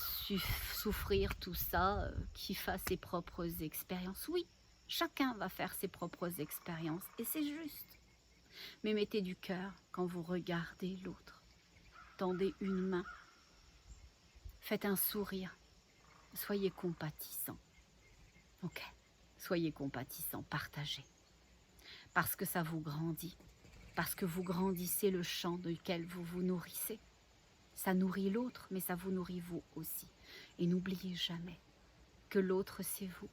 souffrir tout ça, qu'il fasse ses propres expériences. » Oui, chacun va faire ses propres expériences et c'est juste. Mais mettez du cœur quand vous regardez l'autre. Tendez une main. Faites un sourire. Soyez compatissant. Ok? Soyez compatissant, partagez. Parce que ça vous grandit. Parce que vous grandissez le champ duquel vous vous nourrissez. Ça nourrit l'autre, mais ça vous nourrit vous aussi. Et n'oubliez jamais que l'autre, c'est vous.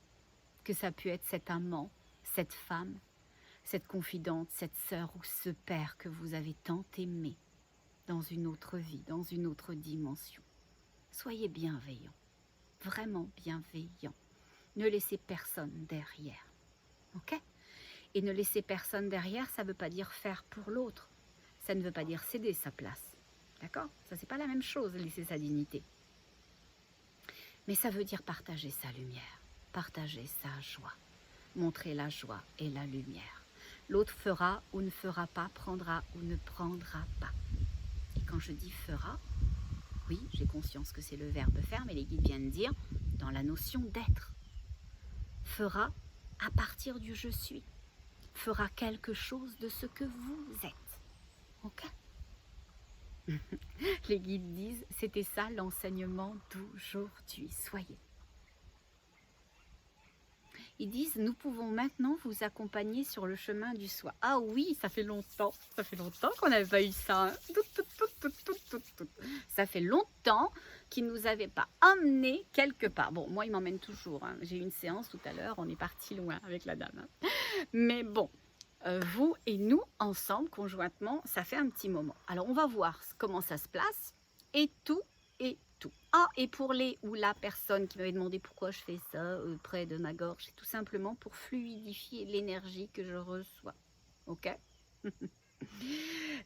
Que ça peut être cet amant, cette femme, cette confidente, cette sœur ou ce père que vous avez tant aimé dans une autre vie, dans une autre dimension. Soyez bienveillants, vraiment bienveillants. Ne laissez personne derrière. Ok ? Et ne laisser personne derrière, ça ne veut pas dire faire pour l'autre. Ça ne veut pas dire céder sa place. D'accord? Ça, c'est pas la même chose, laisser sa dignité. Mais ça veut dire partager sa lumière, partager sa joie, montrer la joie et la lumière. L'autre fera ou ne fera pas, prendra ou ne prendra pas. Et quand je dis fera, oui, j'ai conscience que c'est le verbe faire, mais les guides viennent dire dans la notion d'être. Fera à partir du je suis. Fera quelque chose de ce que vous êtes. Ok? Les guides disent, c'était ça l'enseignement d'aujourd'hui. Soyez. Ils disent, nous pouvons maintenant vous accompagner sur le chemin du soi. Ah oui, ça fait longtemps qu'on n'avait pas eu ça. Hein. Ça fait longtemps qu'ils ne nous avaient pas emmenés quelque part. Bon, moi, ils m'emmènent toujours. Hein. J'ai eu une séance tout à l'heure, on est parti loin avec la dame. Hein. Mais bon, vous et nous, ensemble, conjointement, ça fait un petit moment. Alors, on va voir comment ça se place et tout. Ah, et pour les ou la personne qui m'avait demandé pourquoi je fais ça près de ma gorge, c'est tout simplement pour fluidifier l'énergie que je reçois. Ok?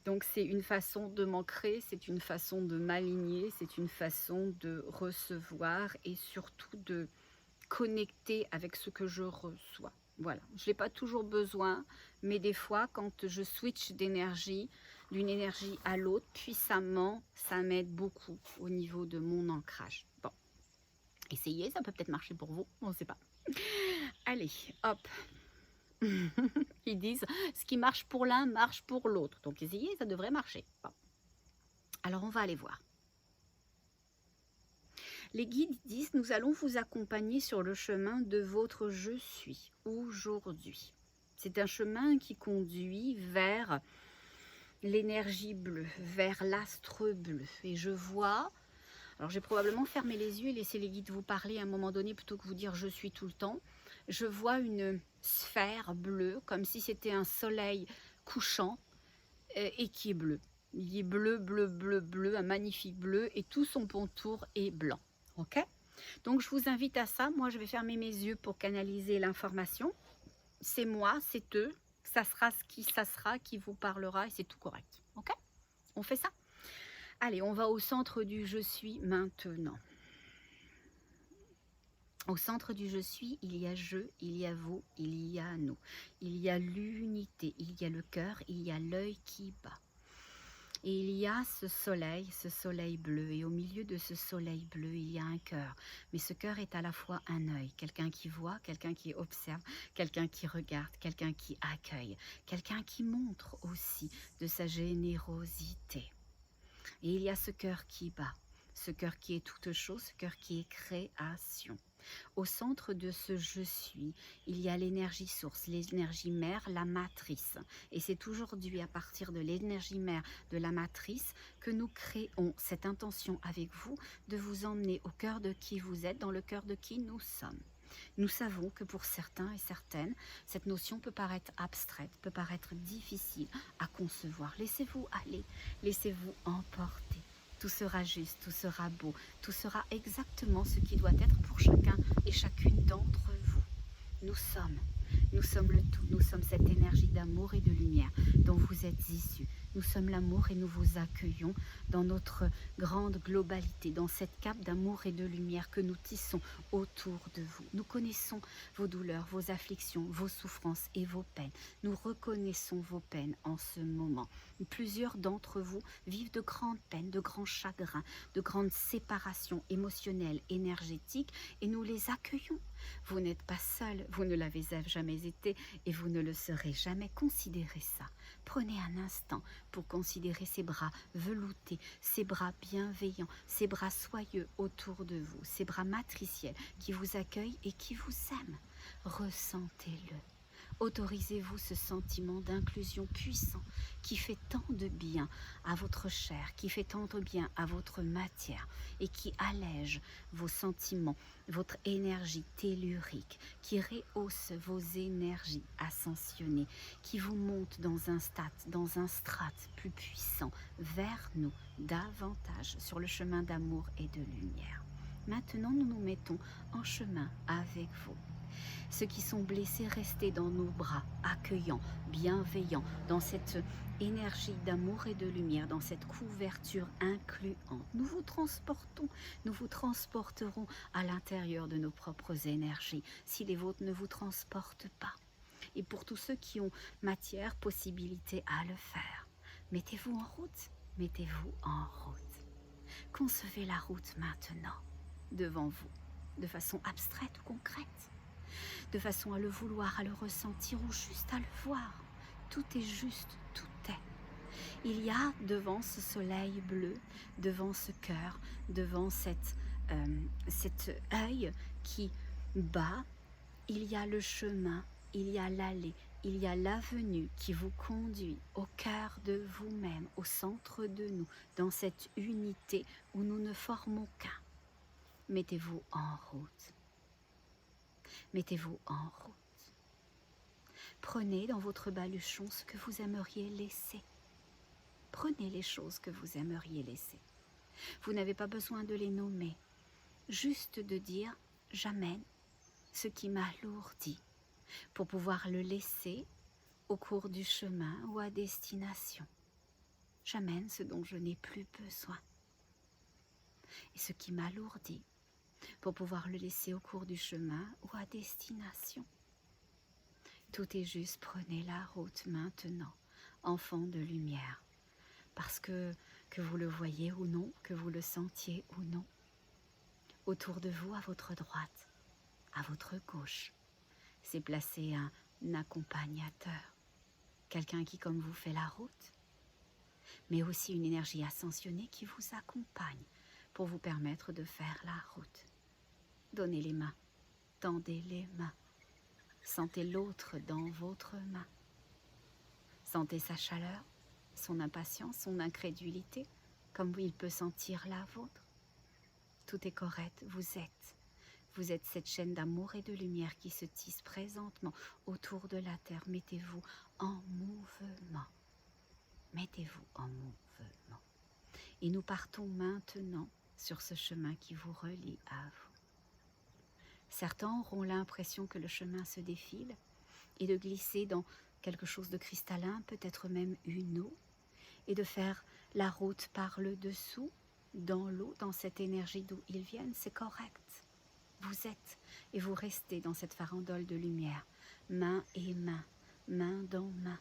Donc, c'est une façon de m'ancrer, c'est une façon de m'aligner, c'est une façon de recevoir et surtout de connecter avec ce que je reçois. Voilà, je n'ai pas toujours besoin, mais des fois, quand je switch d'énergie, d'une énergie à l'autre, puissamment, ça m'aide beaucoup au niveau de mon ancrage. Bon, essayez, ça peut peut-être marcher pour vous, on ne sait pas. Allez, hop. Ils disent, ce qui marche pour l'un marche pour l'autre. Donc essayez, ça devrait marcher. Bon. Alors on va aller voir. Les guides disent, nous allons vous accompagner sur le chemin de votre je suis aujourd'hui. C'est un chemin qui conduit vers l'énergie bleue, vers l'astre bleu. Et je vois, alors j'ai probablement fermé les yeux et laissé les guides vous parler à un moment donné plutôt que vous dire je suis tout le temps. Je vois une sphère bleue, comme si c'était un soleil couchant et qui est bleu. Il est bleu, bleu, bleu, bleu, un magnifique bleu et tout son contour est blanc. Ok? Donc je vous invite à ça. Moi je vais fermer mes yeux pour canaliser l'information. C'est moi, c'est eux, ça sera ça sera, qui vous parlera et c'est tout correct. Ok? On fait ça? Allez, on va au centre du je suis maintenant. Au centre du je suis, il y a je, il y a vous, il y a nous. Il y a l'unité, il y a le cœur, il y a l'œil qui bat. Et il y a ce soleil bleu. Et au milieu de ce soleil bleu, il y a un cœur. Mais ce cœur est à la fois un œil, quelqu'un qui voit, quelqu'un qui observe, quelqu'un qui regarde, quelqu'un qui accueille, quelqu'un qui montre aussi de sa générosité. Et il y a ce cœur qui bat, ce cœur qui est toute chose, ce cœur qui est création. Au centre de ce je suis, il y a l'énergie source, l'énergie mère, la matrice. Et c'est aujourd'hui à partir de l'énergie mère de la matrice que nous créons cette intention avec vous de vous emmener au cœur de qui vous êtes, dans le cœur de qui nous sommes. Nous savons que pour certains et certaines, cette notion peut paraître abstraite, peut paraître difficile à concevoir. Laissez-vous aller, laissez-vous emporter. Tout sera juste, tout sera beau, tout sera exactement ce qui doit être pour chacun et chacune d'entre vous. Nous sommes le tout, nous sommes cette énergie d'amour et de lumière dont vous êtes issus. Nous sommes l'amour et nous vous accueillons dans notre grande globalité, dans cette cape d'amour et de lumière que nous tissons autour de vous. Nous connaissons vos douleurs, vos afflictions, vos souffrances et vos peines. Nous reconnaissons vos peines en ce moment. Plusieurs d'entre vous vivent de grandes peines, de grands chagrins, de grandes séparations émotionnelles, énergétiques, et nous les accueillons. Vous n'êtes pas seul, vous ne l'avez jamais été et vous ne le serez jamais. Considérez ça. Prenez un instant pour considérer ces bras veloutés, ces bras bienveillants, ces bras soyeux autour de vous, ces bras matriciels qui vous accueillent et qui vous aiment. Ressentez-le. Autorisez-vous ce sentiment d'inclusion puissant qui fait tant de bien à votre chair, qui fait tant de bien à votre matière et qui allège vos sentiments, votre énergie tellurique, qui rehausse vos énergies ascensionnées, qui vous monte dans un strate plus puissant vers nous davantage sur le chemin d'amour et de lumière. Maintenant, nous nous mettons en chemin avec vous. Ceux qui sont blessés, restez dans nos bras, accueillants, bienveillants, dans cette énergie d'amour et de lumière, dans cette couverture incluante. Nous vous transporterons à l'intérieur de nos propres énergies, si les vôtres ne vous transportent pas. Et pour tous ceux qui ont matière, possibilité à le faire, mettez-vous en route, mettez-vous en route. Concevez la route maintenant, devant vous, de façon abstraite ou concrète. De façon à le vouloir, à le ressentir ou juste à le voir. Tout est juste, tout est. Il y a devant ce soleil bleu, devant ce cœur, devant cet œil qui bat, il y a le chemin, il y a l'allée, il y a l'avenue qui vous conduit au cœur de vous-même, au centre de nous, dans cette unité où nous ne formons qu'un. Mettez-vous en route. Mettez-vous en route. Prenez dans votre baluchon ce que vous aimeriez laisser. Prenez les choses que vous aimeriez laisser. Vous n'avez pas besoin de les nommer, juste de dire « j'amène ce qui m'alourdit » pour pouvoir le laisser au cours du chemin ou à destination. J'amène ce dont je n'ai plus besoin. Et ce qui m'alourdit, pour pouvoir le laisser au cours du chemin ou à destination. Tout est juste, prenez la route maintenant, enfant de lumière, parce que vous le voyez ou non, que vous le sentiez ou non, autour de vous, à votre droite, à votre gauche, s'est placé un accompagnateur, quelqu'un qui comme vous fait la route, mais aussi une énergie ascensionnée qui vous accompagne pour vous permettre de faire la route. Donnez les mains, tendez les mains, sentez l'autre dans votre main. Sentez sa chaleur, son impatience, son incrédulité, comme il peut sentir la vôtre. Tout est correct, vous êtes cette chaîne d'amour et de lumière qui se tisse présentement autour de la terre. Mettez-vous en mouvement. Mettez-vous en mouvement. Et nous partons maintenant sur ce chemin qui vous relie à vous. Certains auront l'impression que le chemin se défile et de glisser dans quelque chose de cristallin, peut-être même une eau, et de faire la route par le dessous, dans l'eau, dans cette énergie d'où ils viennent, c'est correct. Vous êtes et vous restez dans cette farandole de lumière, main et main, main dans main,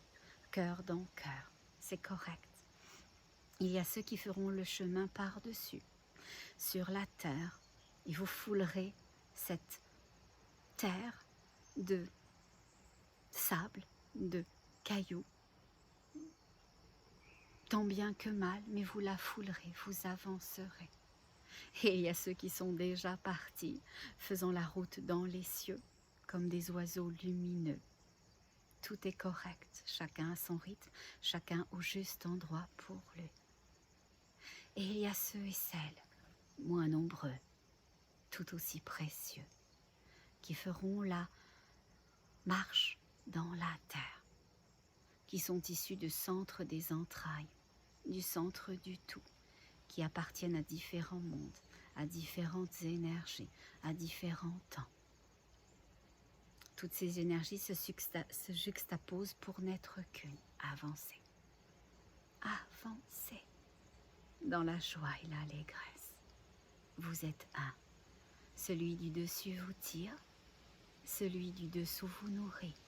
cœur dans cœur, c'est correct. Il y a ceux qui feront le chemin par-dessus, sur la terre, et vous foulerez cette terre de sable, de cailloux, tant bien que mal, mais vous la foulerez, vous avancerez. Et il y a ceux qui sont déjà partis, faisant la route dans les cieux, comme des oiseaux lumineux. Tout est correct, chacun à son rythme, chacun au juste endroit pour lui. Et il y a ceux et celles, moins nombreux, tout aussi précieux, qui feront la marche dans la terre, qui sont issus du centre des entrailles, du centre du tout, qui appartiennent à différents mondes, à différentes énergies, à différents temps. Toutes ces énergies se juxtaposent pour n'être qu'une. Avancez. Avancez. Dans la joie et l'allégresse. Vous êtes un. Celui du dessus vous tire, celui du dessous vous nourrit.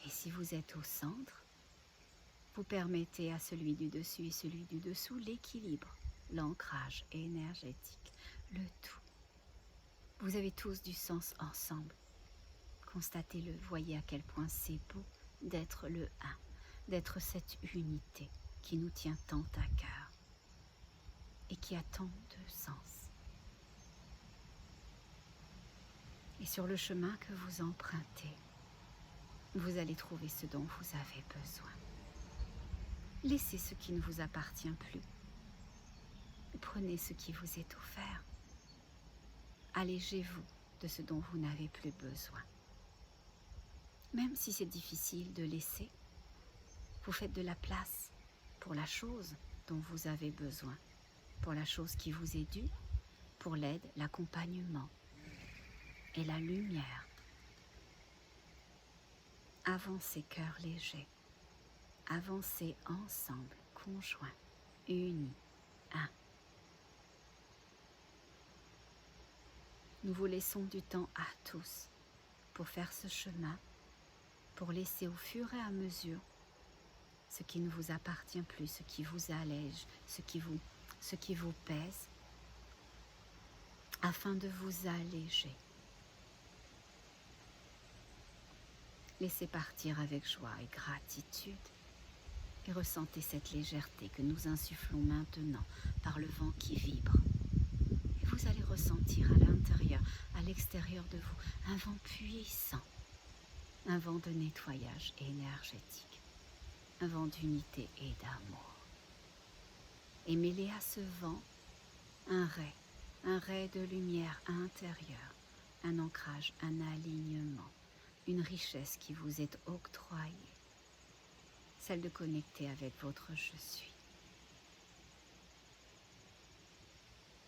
Et si vous êtes au centre, vous permettez à celui du dessus et celui du dessous l'équilibre, l'ancrage énergétique, le tout. Vous avez tous du sens ensemble. Constatez-le, voyez à quel point c'est beau d'être le un, d'être cette unité qui nous tient tant à cœur et qui a tant de sens. Et sur le chemin que vous empruntez, vous allez trouver ce dont vous avez besoin. Laissez ce qui ne vous appartient plus. Prenez ce qui vous est offert. Allégez-vous de ce dont vous n'avez plus besoin. Même si c'est difficile de laisser, vous faites de la place pour la chose dont vous avez besoin, pour la chose qui vous est due, pour l'aide, l'accompagnement et la lumière. Avancez cœur léger, avancez ensemble, conjoints, unis, un. Nous vous laissons du temps à tous pour faire ce chemin, pour laisser au fur et à mesure ce qui ne vous appartient plus, ce qui vous allège, ce qui vous pèse, afin de vous alléger. Laissez partir avec joie et gratitude et ressentez cette légèreté que nous insufflons maintenant par le vent qui vibre. Et vous allez ressentir à l'intérieur, à l'extérieur de vous, un vent puissant, un vent de nettoyage énergétique, un vent d'unité et d'amour. Et mêlé à ce vent, un ray de lumière intérieure, un ancrage, un alignement, une richesse qui vous est octroyée, celle de connecter avec votre je suis.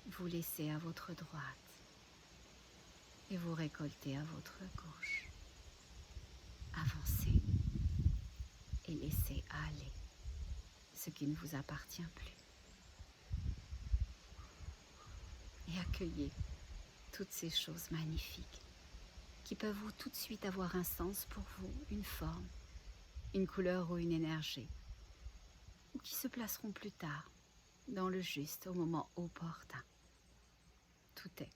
Vous laissez à votre droite et vous récoltez à votre gauche. Avancez et laissez aller ce qui ne vous appartient plus. Et accueillez toutes ces choses magnifiques qui peuvent vous tout de suite avoir un sens pour vous, une forme, une couleur ou une énergie, ou qui se placeront plus tard, dans le juste, au moment opportun. Tout est.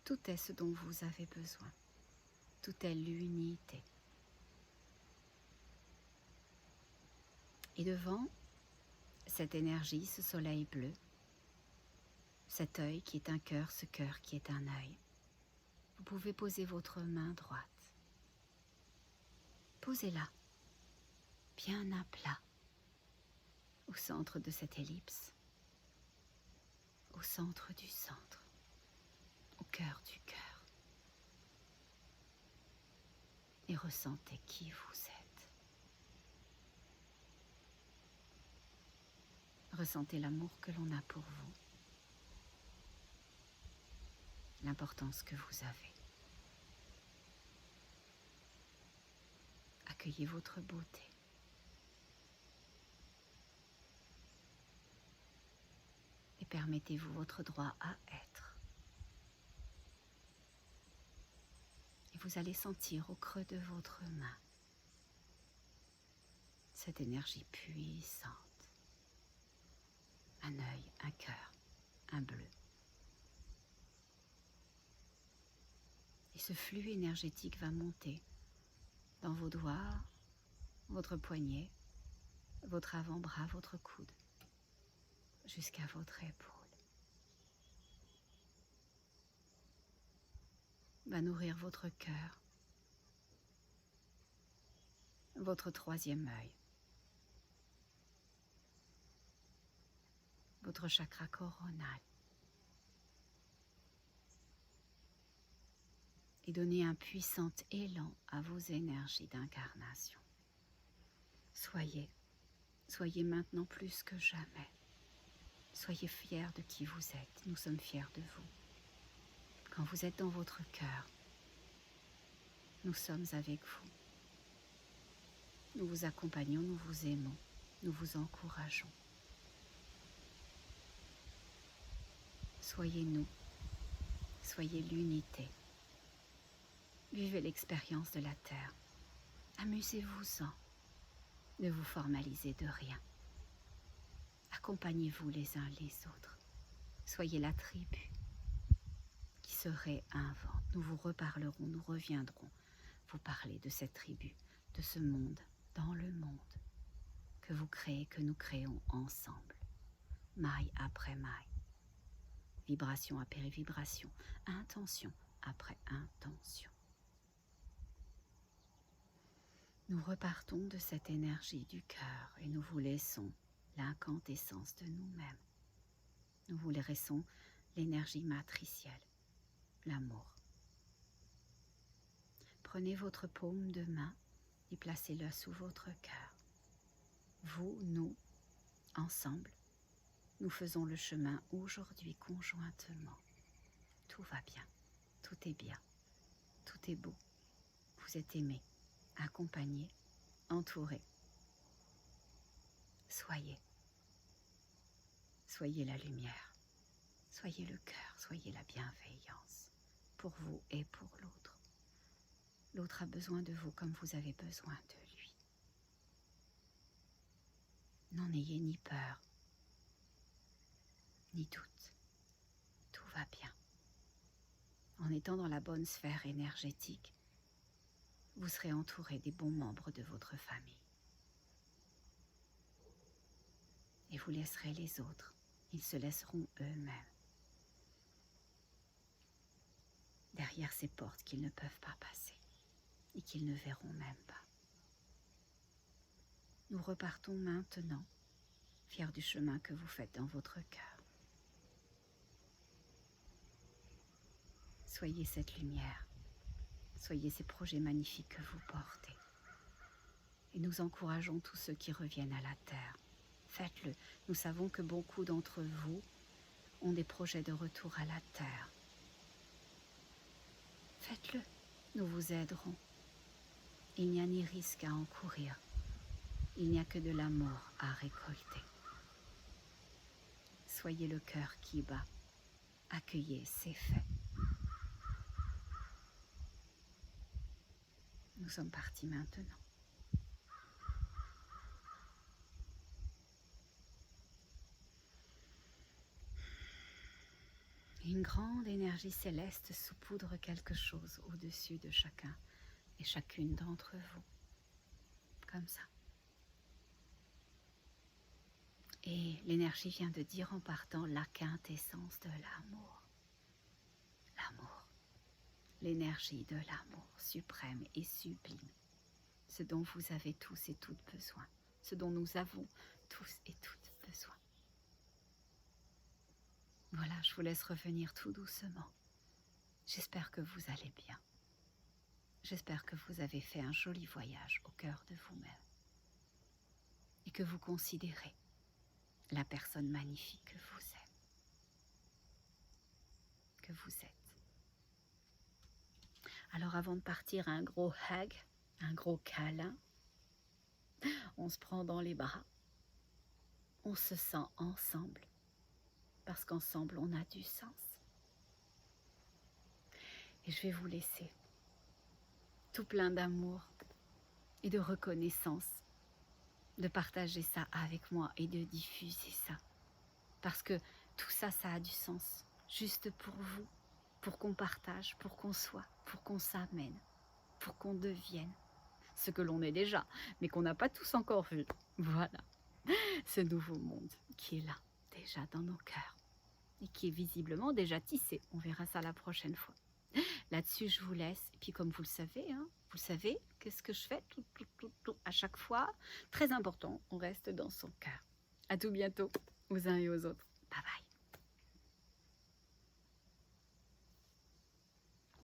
Tout est ce dont vous avez besoin. Tout est l'unité. Et devant cette énergie, ce soleil bleu, cet œil qui est un cœur, ce cœur qui est un œil, vous pouvez poser votre main droite. Posez-la bien à plat, au centre de cette ellipse, au centre du centre, au cœur du cœur. Et ressentez qui vous êtes. Ressentez l'amour que l'on a pour vous, l'importance que vous avez. Accueillez votre beauté. Et permettez-vous votre droit à être. Et vous allez sentir au creux de votre main cette énergie puissante. Un œil, un cœur, un bleu. Et ce flux énergétique va monter dans vos doigts, votre poignet, votre avant-bras, votre coude, jusqu'à votre épaule. Va nourrir votre cœur, votre troisième œil, votre chakra coronal, et donner un puissant élan à vos énergies d'incarnation. Soyez maintenant plus que jamais. Soyez fiers de qui vous êtes. Nous sommes fiers de vous. Quand vous êtes dans votre cœur, nous sommes avec vous. Nous vous accompagnons, nous vous aimons, nous vous encourageons. Soyez nous, soyez l'unité. Vivez l'expérience de la Terre. Amusez-vous-en. Ne vous formalisez de rien. Accompagnez-vous les uns les autres. Soyez la tribu qui se réinvente. Nous vous reparlerons, nous reviendrons vous parler de cette tribu, de ce monde, dans le monde, que vous créez, que nous créons ensemble, maille après maille, vibration après vibration, intention après intention. Nous repartons de cette énergie du cœur et nous vous laissons l'incandescence de nous-mêmes. Nous vous laissons l'énergie matricielle, l'amour. Prenez votre paume de main et placez-la sous votre cœur. Vous, nous, ensemble, nous faisons le chemin aujourd'hui conjointement. Tout va bien, tout est bien, tout est beau. Vous êtes aimé, accompagné, entouré. Soyez la lumière, soyez le cœur, soyez la bienveillance pour vous et pour l'autre. L'autre a besoin de vous comme vous avez besoin de lui. N'en ayez ni peur, ni doute. Tout va bien. En étant dans la bonne sphère énergétique, vous serez entouré des bons membres de votre famille. Et vous laisserez les autres. Ils se laisseront eux-mêmes. Derrière ces portes qu'ils ne peuvent pas passer et qu'ils ne verront même pas. Nous repartons maintenant, fiers du chemin que vous faites dans votre cœur. Soyez cette lumière, soyez ces projets magnifiques que vous portez. Et nous encourageons tous ceux qui reviennent à la terre. Faites-le. Nous savons que beaucoup d'entre vous ont des projets de retour à la terre. Faites-le. Nous vous aiderons. Il n'y a ni risque à encourir. Il n'y a que de l'amour à récolter. Soyez le cœur qui bat. Accueillez ces faits. Nous sommes partis maintenant. Une grande énergie céleste saupoudre quelque chose au-dessus de chacun et chacune d'entre vous. Comme ça. Et l'énergie vient de dire en partant la quintessence de l'amour. L'amour. L'énergie de l'amour suprême et sublime. Ce dont vous avez tous et toutes besoin. Ce dont nous avons tous et toutes besoin. Voilà, je vous laisse revenir tout doucement. J'espère que vous allez bien. J'espère que vous avez fait un joli voyage au cœur de vous-même. Et que vous considérez la personne magnifique que vous êtes. Que vous êtes. Alors avant de partir, un gros hug, un gros câlin se prend dans les bras, on se sent ensemble, parce qu'ensemble on a du sens. Et je vais vous laisser tout plein d'amour et de reconnaissance, de partager ça avec moi et de diffuser ça. Parce que tout ça, ça a du sens, juste pour vous, pour qu'on partage, pour qu'on soit, pour qu'on s'amène, pour qu'on devienne ce que l'on est déjà, mais qu'on n'a pas tous encore vu. Voilà, ce nouveau monde qui est là, déjà dans nos cœurs, et qui est visiblement déjà tissé. On verra ça la prochaine fois. Là-dessus, je vous laisse. Et puis, comme vous le savez, qu'est-ce que je fais tout, à chaque fois. Très important, on reste dans son cœur. À tout bientôt, aux uns et aux autres.